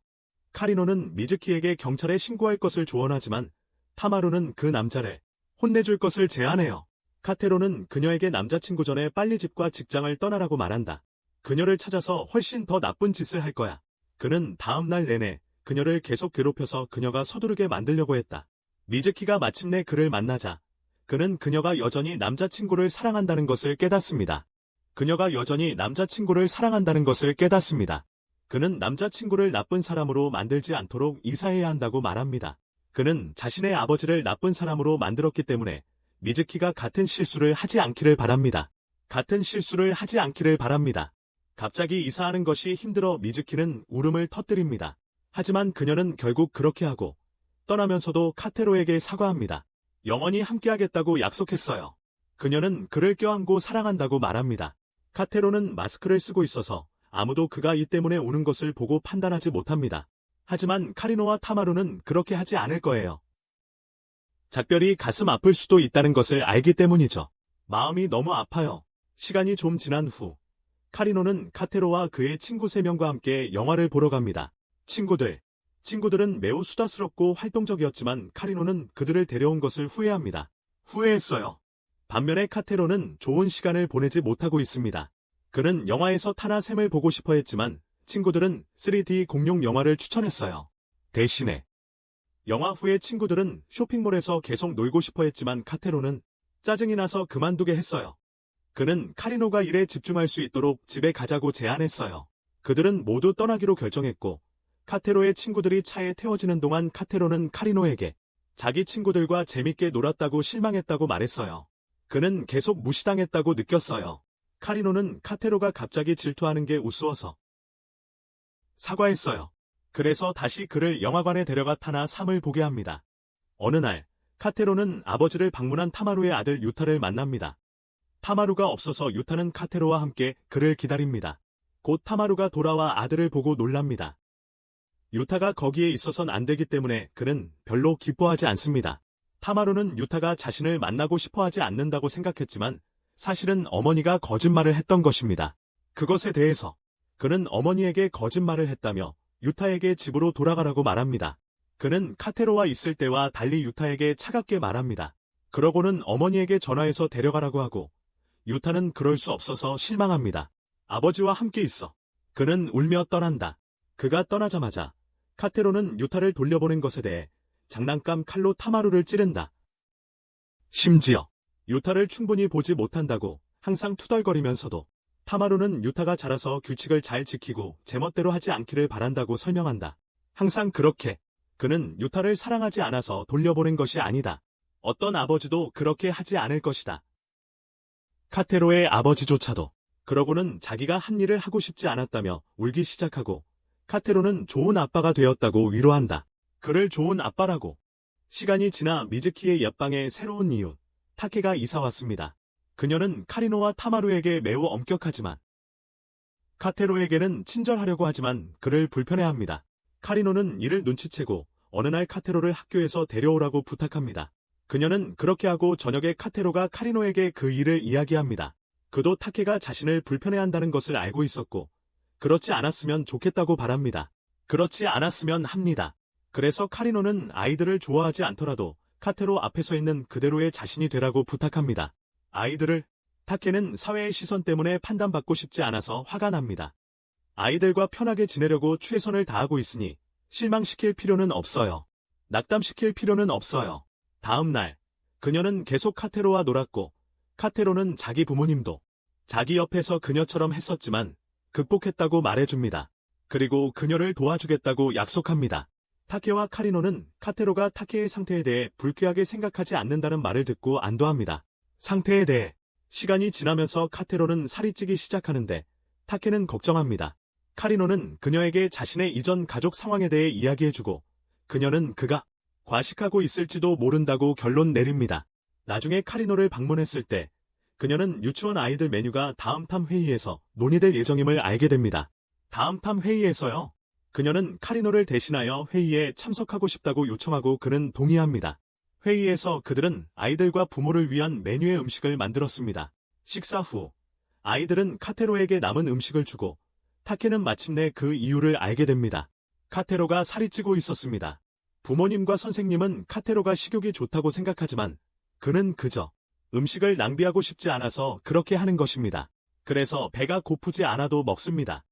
카리노는 미즈키에게 경찰에 신고할 것을 조언하지만 타마루는 그 남자를 혼내줄 것을 제안해요. 카테로는 그녀에게 남자친구 전에 빨리 집과 직장을 떠나라고 말한다. 그녀를 찾아서 훨씬 더 나쁜 짓을 할 거야. 그는 다음 날 내내 그녀를 계속 괴롭혀서 그녀가 서두르게 만들려고 했다. 미즈키가 마침내 그를 만나자 그는 그녀가 여전히 남자친구를 사랑한다는 것을 깨닫습니다. 그는 남자친구를 나쁜 사람으로 만들지 않도록 이사해야 한다고 말합니다. 그는 자신의 아버지를 나쁜 사람으로 만들었기 때문에 미즈키가 같은 실수를 하지 않기를 바랍니다. 갑자기 이사하는 것이 힘들어 미즈키는 울음을 터뜨립니다. 하지만 그녀는 결국 그렇게 하고 떠나면서도 카테로에게 사과합니다. 영원히 함께하겠다고 약속했어요. 그녀는 그를 껴안고 사랑한다고 말합니다. 카테로는 마스크를 쓰고 있어서 아무도 그가 이 때문에 우는 것을 보고 판단하지 못합니다. 하지만 카리노와 타마루는 그렇게 하지 않을 거예요. 작별이 가슴 아플 수도 있다는 것을 알기 때문이죠. 마음이 너무 아파요. 시간이 좀 지난 후 카리노는 카테로와 그의 친구 3명과 함께 영화를 보러 갑니다. 친구들은 매우 수다스럽고 활동적이었지만 카리노는 그들을 데려온 것을 후회했어요. 반면에 카테로는 좋은 시간을 보내지 못하고 있습니다. 그는 영화에서 타나 샘을 보고 싶어 했지만 친구들은 3D 공룡 영화를 추천했어요. 대신에 영화 후에 친구들은 쇼핑몰에서 계속 놀고 싶어 했지만 카테로는 짜증이 나서 그만두게 했어요. 그는 카리노가 일에 집중할 수 있도록 집에 가자고 제안했어요. 그들은 모두 떠나기로 결정했고 카테로의 친구들이 차에 태워지는 동안 카테로는 카리노에게 자기 친구들과 재밌게 놀았다고 실망했다고 말했어요. 그는 계속 무시당했다고 느꼈어요. 카리노는 카테로가 갑자기 질투하는 게 우스워서 사과했어요. 그래서 다시 그를 영화관에 데려가 타나 3을 보게 합니다. 어느 날 카테로는 아버지를 방문한 타마루의 아들 유타를 만납니다. 타마루가 없어서 유타는 카테로와 함께 그를 기다립니다. 곧 타마루가 돌아와 아들을 보고 놀랍니다. 유타가 거기에 있어선 안 되기 때문에 그는 별로 기뻐하지 않습니다. 타마루는 유타가 자신을 만나고 싶어하지 않는다고 생각했지만 사실은 어머니가 거짓말을 했던 것입니다. 그것에 대해서 그는 어머니에게 거짓말을 했다며 유타에게 집으로 돌아가라고 말합니다. 그는 카테로와 있을 때와 달리 유타에게 차갑게 말합니다. 그러고는 어머니에게 전화해서 데려가라고 하고 유타는 그럴 수 없어서 실망합니다. 아버지와 함께 있어. 그는 울며 떠난다. 그가 떠나자마자 카테로는 유타를 돌려보낸 것에 대해 장난감 칼로 타마루를 찌른다. 심지어 유타를 충분히 보지 못한다고 항상 투덜거리면서도 타마루는 유타가 자라서 규칙을 잘 지키고 제멋대로 하지 않기를 바란다고 설명한다. 항상 그렇게 그는 유타를 사랑하지 않아서 돌려보낸 것이 아니다. 어떤 아버지도 그렇게 하지 않을 것이다. 카테로의 아버지조차도 그러고는 자기가 한 일을 하고 싶지 않았다며 울기 시작하고 카테로는 좋은 아빠가 되었다고 위로한다. 그를 좋은 아빠라고. 시간이 지나 미즈키의 옆방에 새로운 이웃 타케가 이사 왔습니다. 그녀는 카리노와 타마루에게 매우 엄격하지만 카테로에게는 친절하려고 하지만 그를 불편해합니다. 카리노는 이를 눈치채고 어느 날 카테로를 학교에서 데려오라고 부탁합니다. 그녀는 그렇게 하고 저녁에 카테로가 카리노에게 그 일을 이야기합니다. 그도 타케가 자신을 불편해한다는 것을 알고 있었고 그렇지 않았으면 좋겠다고 바랍니다. 그렇지 않았으면 합니다. 그래서 카리노는 아이들을 좋아하지 않더라도 카테로 앞에 서 있는 그대로의 자신이 되라고 부탁합니다. 아이들을 타케는 사회의 시선 때문에 판단받고 싶지 않아서 화가 납니다. 아이들과 편하게 지내려고 최선을 다하고 있으니 실망시킬 필요는 없어요. 낙담시킬 필요는 없어요. 다음 날 그녀는 계속 카테로와 놀았고 카테로는 자기 부모님도 자기 옆에서 그녀처럼 했었지만 극복했다고 말해줍니다. 그리고 그녀를 도와주겠다고 약속합니다. 타케와 카리노는 카테로가 타케의 상태에 대해 불쾌하게 생각하지 않는다는 말을 듣고 안도합니다. 상태에 대해 시간이 지나면서 카테로는 살이 찌기 시작하는데 타케는 걱정합니다. 카리노는 그녀에게 자신의 이전 가족 상황에 대해 이야기해주고 그녀는 그가 과식하고 있을지도 모른다고 결론 내립니다. 나중에 카리노를 방문했을 때 그녀는 유치원 아이들 메뉴가 다음 탐 회의에서 논의될 예정임을 알게 됩니다. 다음 탐 회의에서요. 그녀는 카리노를 대신하여 회의에 참석하고 싶다고 요청하고 그는 동의합니다. 회의에서 그들은 아이들과 부모를 위한 메뉴의 음식을 만들었습니다. 식사 후 아이들은 카테로에게 남은 음식을 주고 타케는 마침내 그 이유를 알게 됩니다. 카테로가 살이 찌고 있었습니다. 부모님과 선생님은 카테로가 식욕이 좋다고 생각하지만 그는 그저 음식을 낭비하고 싶지 않아서 그렇게 하는 것입니다. 그래서 배가 고프지 않아도 먹습니다.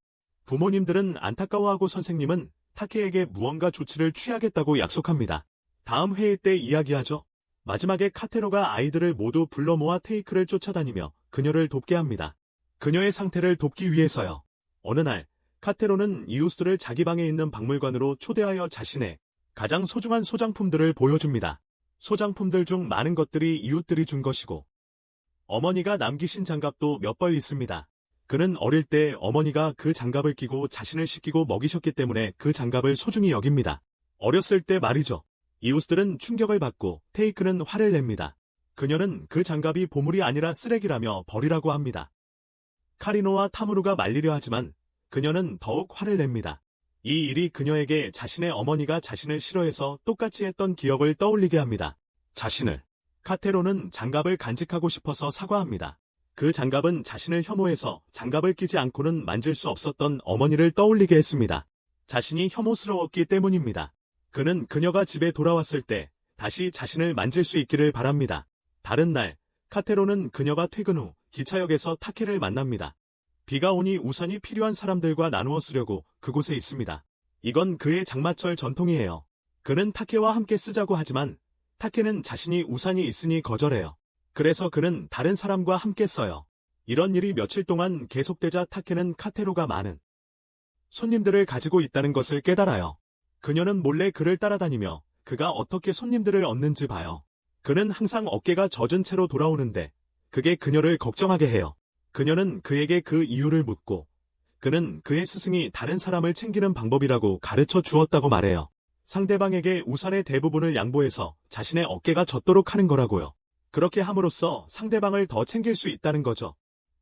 부모님들은 안타까워하고 선생님은 타케에게 무언가 조치를 취하겠다고 약속합니다. 다음 회의 때 이야기하죠. 마지막에 카테로가 아이들을 모두 불러 모아 테이크를 쫓아다니며 그녀를 돕게 합니다. 그녀의 상태를 돕기 위해서요. 어느 날 카테로는 이웃들을 자기 방에 있는 박물관으로 초대하여 자신의 가장 소중한 소장품들을 보여줍니다. 소장품들 중 많은 것들이 이웃들이 준 것이고 어머니가 남기신 장갑도 몇 벌 있습니다. 그는 어릴 때 어머니가 그 장갑을 끼고 자신을 씻기고 먹이셨기 때문에 그 장갑을 소중히 여깁니다. 어렸을 때 말이죠. 이웃들은 충격을 받고 테이크는 화를 냅니다. 그녀는 그 장갑이 보물이 아니라 쓰레기라며 버리라고 합니다. 카리노와 타무루가 말리려 하지만 그녀는 더욱 화를 냅니다. 이 일이 그녀에게 자신의 어머니가 자신을 싫어해서 똑같이 했던 기억을 떠올리게 합니다. 카테로는 장갑을 간직하고 싶어서 사과합니다. 그 장갑은 자신을 혐오해서 장갑을 끼지 않고는 만질 수 없었던 어머니를 떠올리게 했습니다. 자신이 혐오스러웠기 때문입니다. 그는 그녀가 집에 돌아왔을 때 다시 자신을 만질 수 있기를 바랍니다. 다른 날, 카테로는 그녀가 퇴근 후 기차역에서 타케를 만납니다. 비가 오니 우산이 필요한 사람들과 나누어 쓰려고 그곳에 있습니다. 이건 그의 장마철 전통이에요. 그는 타케와 함께 쓰자고 하지만 타케는 자신이 우산이 있으니 거절해요. 그래서 그는 다른 사람과 함께 써요. 이런 일이 며칠 동안 계속되자 타케는 카테로가 많은 손님들을 가지고 있다는 것을 깨달아요. 그녀는 몰래 그를 따라다니며 그가 어떻게 손님들을 얻는지 봐요. 그는 항상 어깨가 젖은 채로 돌아오는데 그게 그녀를 걱정하게 해요. 그녀는 그에게 그 이유를 묻고 그는 그의 스승이 다른 사람을 챙기는 방법이라고 가르쳐 주었다고 말해요. 상대방에게 우산의 대부분을 양보해서 자신의 어깨가 젖도록 하는 거라고요. 그렇게 함으로써 상대방을 더 챙길 수 있다는 거죠.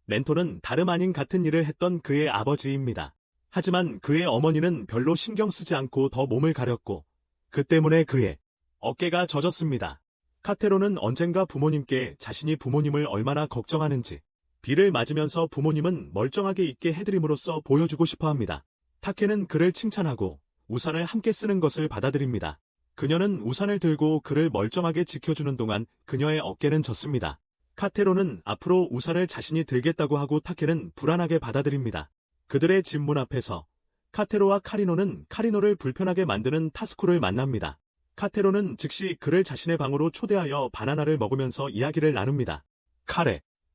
멘토는 다름 아닌 같은 일을 했던 그의 아버지입니다. 하지만 그의 어머니는 별로 신경 쓰지 않고 더 몸을 가렸고 그 때문에 그의 어깨가 젖었습니다. 카테로는 언젠가 부모님께 자신이 부모님을 얼마나 걱정하는지 비를 맞으면서 부모님은 멀쩡하게 있게 해드림으로써 보여주고 싶어 합니다. 타케는 그를 칭찬하고 우산을 함께 쓰는 것을 받아들입니다. 그녀는 우산을 들고 그를 멀쩡하게 지켜주는 동안 그녀의 어깨는 젖습니다. 카테로는 앞으로 우산을 자신이 들겠다고 하고 타케는 불안하게 받아들입니다. 그들의 집 문 앞에서 카테로와 카리노는 카리노를 불편하게 만드는 타스쿠를 만납니다. 카테로는 즉시 그를 자신의 방으로 초대하여 바나나를 먹으면서 이야기를 나눕니다.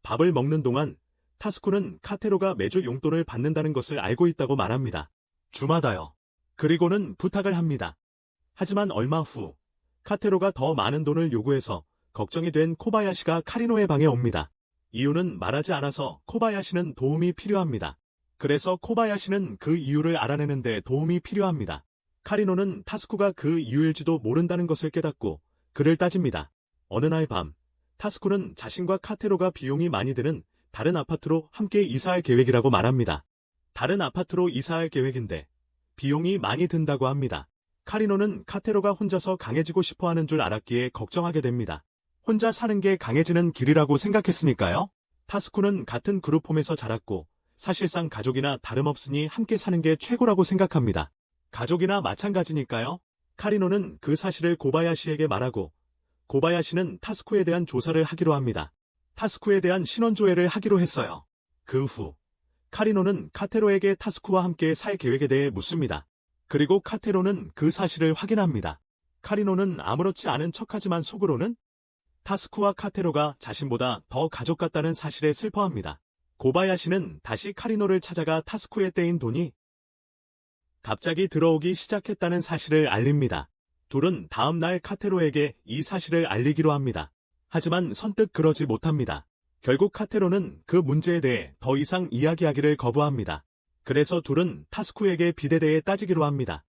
밥을 먹는 동안 타스쿠는 카테로가 매주 용돈을 받는다는 것을 알고 있다고 말합니다. 주마다요. 그리고는 부탁을 합니다. 하지만 얼마 후 카테로가 더 많은 돈을 요구해서 걱정이 된 코바야시가 카리노의 방에 옵니다. 이유는 말하지 않아서 코바야시는 도움이 필요합니다. 그래서 코바야시는 그 이유를 알아내는데 도움이 필요합니다. 카리노는 타스쿠가 그 이유일지도 모른다는 것을 깨닫고 그를 따집니다. 어느 날 밤 타스쿠는 자신과 카테로가 비용이 많이 드는 다른 아파트로 함께 이사할 계획이라고 말합니다. 다른 아파트로 이사할 계획인데 비용이 많이 든다고 합니다. 카리노는 카테로가 혼자서 강해지고 싶어하는 줄 알았기에 걱정하게 됩니다. 혼자 사는 게 강해지는 길이라고 생각했으니까요. 타스쿠는 같은 그룹홈에서 자랐고 사실상 가족이나 다름없으니 함께 사는 게 최고라고 생각합니다. 가족이나 마찬가지니까요. 카리노는 그 사실을 고바야시에게 말하고 고바야시는 타스쿠에 대한 조사를 하기로 합니다. 타스쿠에 대한 신원조회를 하기로 했어요. 그 후 카리노는 카테로에게 타스쿠와 함께 살 계획에 대해 묻습니다. 그리고 카테로는 그 사실을 확인합니다. 카리노는 아무렇지 않은 척하지만 속으로는 타스쿠와 카테로가 자신보다 더 가족 같다는 사실에 슬퍼합니다. 고바야시는 다시 카리노를 찾아가 타스쿠에 떼인 돈이 갑자기 들어오기 시작했다는 사실을 알립니다. 둘은 다음 날 카테로에게 이 사실을 알리기로 합니다. 하지만 선뜻 그러지 못합니다. 결국 카테로는 그 문제에 대해 더 이상 이야기하기를 거부합니다. 그래서 둘은 타스쿠에게 빚에 대해 따지기로 합니다.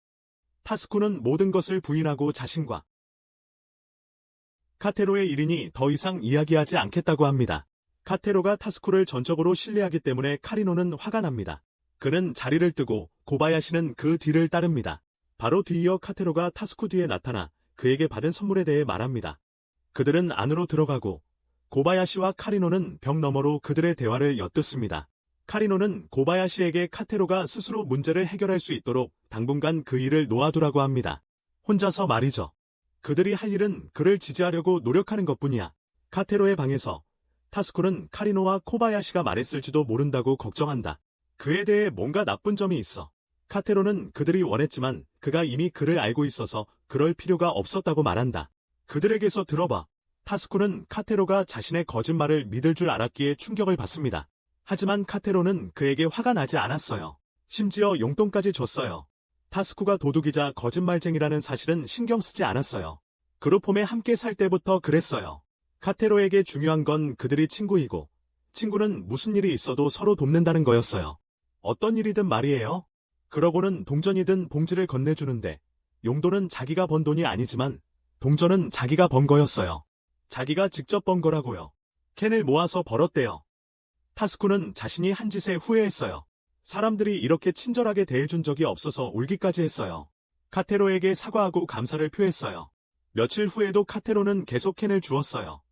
타스쿠는 모든 것을 부인하고 자신과 카테로의 일이니 더 이상 이야기하지 않겠다고 합니다. 카테로가 타스쿠를 전적으로 신뢰하기 때문에 카리노는 화가 납니다. 그는 자리를 뜨고 고바야시는 그 뒤를 따릅니다. 바로 뒤이어 카테로가 타스쿠 뒤에 나타나 그에게 받은 선물에 대해 말합니다. 그들은 안으로 들어가고 고바야시와 카리노는 벽 너머로 그들의 대화를 엿듣습니다. 카리노는 고바야시에게 카테로가 스스로 문제를 해결할 수 있도록 당분간 그 일을 놓아두라고 합니다. 혼자서 말이죠. 그들이 할 일은 그를 지지하려고 노력하는 것뿐이야. 카테로의 방에서 타스쿠는 카리노와 코바야시가 말했을지도 모른다고 걱정한다. 그에 대해 뭔가 나쁜 점이 있어. 카테로는 그들이 원했지만 그가 이미 그를 알고 있어서 그럴 필요가 없었다고 말한다. 그들에게서 들어봐. 타스쿠는 카테로가 자신의 거짓말을 믿을 줄 알았기에 충격을 받습니다. 하지만 카테로는 그에게 화가 나지 않았어요. 심지어 용돈까지 줬어요. 타스쿠가 도둑이자 거짓말쟁이라는 사실은 신경 쓰지 않았어요. 그룹홈에 함께 살 때부터 그랬어요. 카테로에게 중요한 건 그들이 친구이고 친구는 무슨 일이 있어도 서로 돕는다는 거였어요. 어떤 일이든 말이에요. 그러고는 동전이든 봉지를 건네주는데 용돈은 자기가 번 돈이 아니지만 동전은 자기가 번 거였어요. 자기가 직접 번 거라고요. 캔을 모아서 벌었대요. 타스쿠는 자신이 한 짓에 후회했어요. 사람들이 이렇게 친절하게 대해준 적이 없어서 울기까지 했어요. 카테로에게 사과하고 감사를 표했어요. 며칠 후에도 카테로는 계속 캔을 주었어요.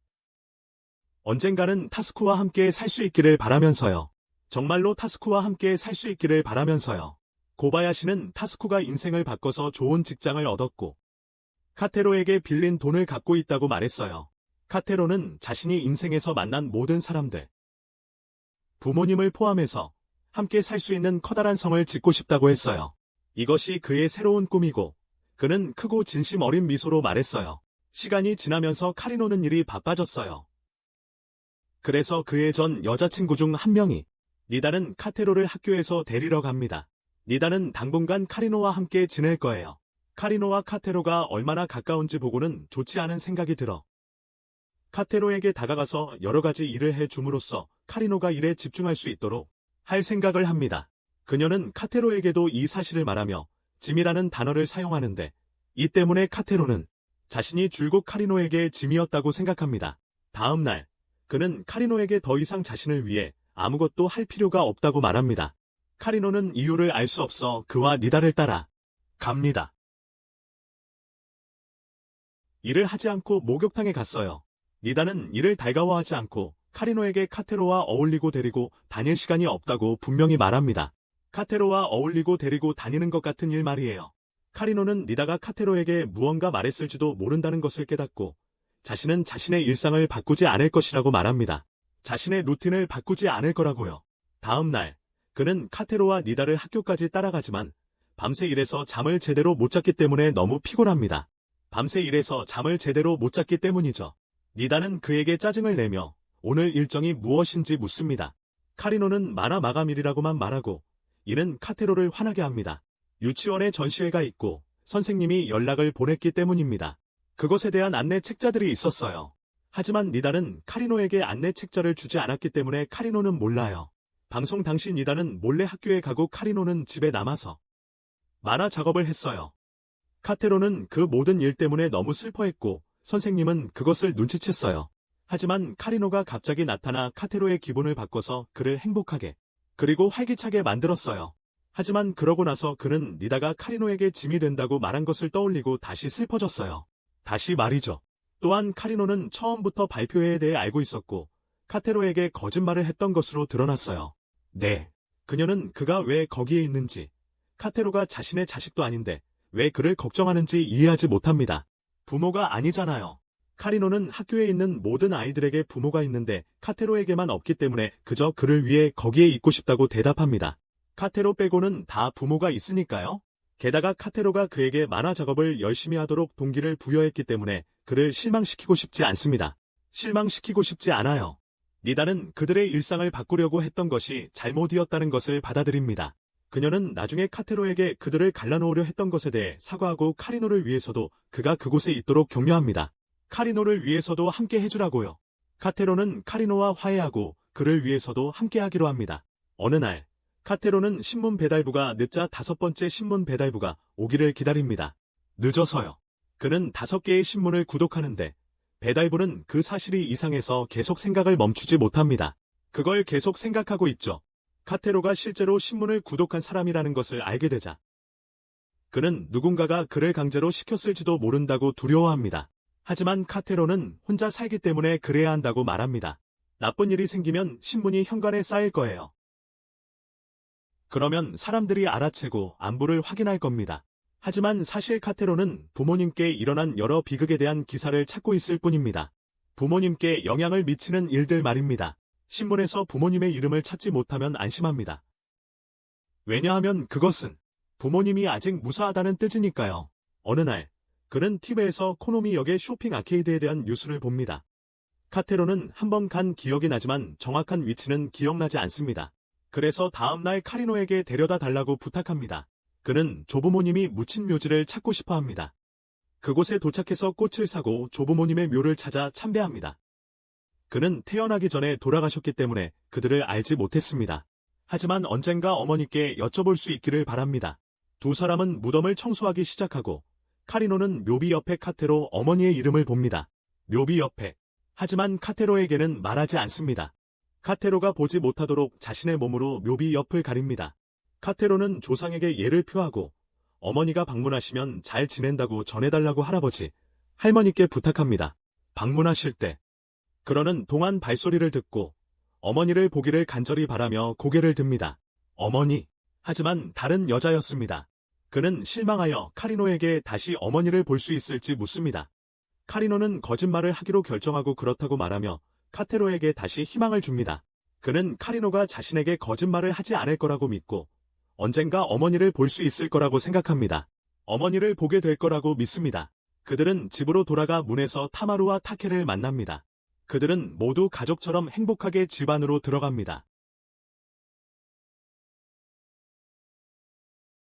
언젠가는 타스쿠와 함께 살 수 있기를 바라면서요. 정말로 타스쿠와 함께 살 수 있기를 바라면서요. 고바야시는 타스쿠가 인생을 바꿔서 좋은 직장을 얻었고 카테로에게 빌린 돈을 갚고 있다고 말했어요. 카테로는 자신이 인생에서 만난 모든 사람들, 부모님을 포함해서 함께 살 수 있는 커다란 성을 짓고 싶다고 했어요. 이것이 그의 새로운 꿈이고 그는 크고 진심 어린 미소로 말했어요. 시간이 지나면서 카리노는 일이 바빠졌어요. 그래서 그의 전 여자친구 중 한 명이 니다는 카테로를 학교에서 데리러 갑니다. 니다는 당분간 카리노와 함께 지낼 거예요. 카리노와 카테로가 얼마나 가까운지 보고는 좋지 않은 생각이 들어 카테로에게 다가가서 여러 가지 일을 해줌으로써 카리노가 일에 집중할 수 있도록 할 생각을 합니다. 그녀는 카테로에게도 이 사실을 말하며 짐이라는 단어를 사용하는데 이 때문에 카테로는 자신이 줄곧 카리노에게 짐이었다고 생각합니다. 다음 날 그는 카리노에게 더 이상 자신을 위해 아무것도 할 필요가 없다고 말합니다. 카리노는 이유를 알 수 없어 그와 니다를 따라 갑니다. 일을 하지 않고 목욕탕에 갔어요. 니다는 이를 달가워하지 않고 카리노에게 카테로와 어울리고 데리고 다닐 시간이 없다고 분명히 말합니다. 카테로와 어울리고 데리고 다니는 것 같은 일 말이에요. 카리노는 니다가 카테로에게 무언가 말했을지도 모른다는 것을 깨닫고 자신은 자신의 일상을 바꾸지 않을 것이라고 말합니다. 자신의 루틴을 바꾸지 않을 거라고요. 다음 날 그는 카테로와 니다를 학교까지 따라가지만 밤새 일해서 잠을 제대로 못 잤기 때문에 너무 피곤합니다. 밤새 일해서 잠을 제대로 못 잤기 때문이죠. 니다는 그에게 짜증을 내며 오늘 일정이 무엇인지 묻습니다. 카리노는 만화 마감일이라고만 말하고 이는 카테로를 화나게 합니다. 유치원에 전시회가 있고 선생님이 연락을 보냈기 때문입니다. 그것에 대한 안내 책자들이 있었어요. 하지만 니다는 카리노에게 안내 책자를 주지 않았기 때문에 카리노는 몰라요. 방송 당시 니다는 몰래 학교에 가고 카리노는 집에 남아서 만화 작업을 했어요. 카테로는 그 모든 일 때문에 너무 슬퍼했고 선생님은 그것을 눈치챘어요. 하지만 카리노가 갑자기 나타나 카테로의 기분을 바꿔서 그를 행복하게 그리고 활기차게 만들었어요. 하지만 그러고 나서 그는 니다가 카리노에게 짐이 된다고 말한 것을 떠올리고 다시 슬퍼졌어요. 다시 말이죠. 또한 카리노는 처음부터 발표회에 대해 알고 있었고 카테로에게 거짓말을 했던 것으로 드러났어요. 네. 그녀는 그가 왜 거기에 있는지, 카테로가 자신의 자식도 아닌데 왜 그를 걱정하는지 이해하지 못합니다. 부모가 아니잖아요. 카리노는 학교에 있는 모든 아이들에게 부모가 있는데 카테로에게만 없기 때문에 그저 그를 위해 거기에 있고 싶다고 대답합니다. 카테로 빼고는 다 부모가 있으니까요. 게다가 카테로가 그에게 만화 작업을 열심히 하도록 동기를 부여했기 때문에 그를 실망시키고 싶지 않습니다. 실망시키고 싶지 않아요. 니다는 그들의 일상을 바꾸려고 했던 것이 잘못이었다는 것을 받아들입니다. 그녀는 나중에 카테로에게 그들을 갈라놓으려 했던 것에 대해 사과하고 카리노를 위해서도 그가 그곳에 있도록 격려합니다. 카리노를 위해서도 함께 해주라고요. 카테로는 카리노와 화해하고 그를 위해서도 함께 하기로 합니다. 어느 날 카테로는 신문 배달부가 늦자 5번째 신문 배달부가 오기를 기다립니다. 늦어서요. 그는 5개의 신문을 구독하는데 배달부는 그 사실이 이상해서 계속 생각을 멈추지 못합니다. 그걸 계속 생각하고 있죠. 카테로가 실제로 신문을 구독한 사람이라는 것을 알게 되자 그는 누군가가 그를 강제로 시켰을지도 모른다고 두려워합니다. 하지만 카테로는 혼자 살기 때문에 그래야 한다고 말합니다. 나쁜 일이 생기면 신문이 현관에 쌓일 거예요. 그러면 사람들이 알아채고 안부를 확인할 겁니다. 하지만 사실 카테로는 부모님께 일어난 여러 비극에 대한 기사를 찾고 있을 뿐입니다. 부모님께 영향을 미치는 일들 말입니다. 신문에서 부모님의 이름을 찾지 못하면 안심합니다. 왜냐하면 그것은 부모님이 아직 무사하다는 뜻이니까요. 어느 날 그는 TV에서 코노미 역의 쇼핑 아케이드에 대한 뉴스를 봅니다. 카테로는 한 번 간 기억이 나지만 정확한 위치는 기억나지 않습니다. 그래서 다음날 카리노에게 데려다 달라고 부탁합니다. 그는 조부모님이 묻힌 묘지를 찾고 싶어 합니다. 그곳에 도착해서 꽃을 사고 조부모님의 묘를 찾아 참배합니다. 그는 태어나기 전에 돌아가셨기 때문에 그들을 알지 못했습니다. 하지만 언젠가 어머니께 여쭤볼 수 있기를 바랍니다. 두 사람은 무덤을 청소하기 시작하고 카리노는 묘비 옆에 카테로 어머니의 이름을 봅니다. 묘비 옆에. 하지만 카테로에게는 말하지 않습니다. 카테로가 보지 못하도록 자신의 몸으로 묘비 옆을 가립니다. 카테로는 조상에게 예를 표하고 어머니가 방문하시면 잘 지낸다고 전해달라고 할아버지, 할머니께 부탁합니다. 방문하실 때 그러는 동안 발소리를 듣고 어머니를 보기를 간절히 바라며 고개를 듭니다. 어머니. 하지만 다른 여자였습니다. 그는 실망하여 카리노에게 다시 어머니를 볼 수 있을지 묻습니다. 카리노는 거짓말을 하기로 결정하고 그렇다고 말하며 카테로에게 다시 희망을 줍니다. 그는 카리노가 자신에게 거짓말을 하지 않을 거라고 믿고 언젠가 어머니를 볼 수 있을 거라고 생각합니다. 어머니를 보게 될 거라고 믿습니다. 그들은 집으로 돌아가 문에서 타마루와 타케를 만납니다. 그들은 모두 가족처럼 행복하게 집 안으로 들어갑니다.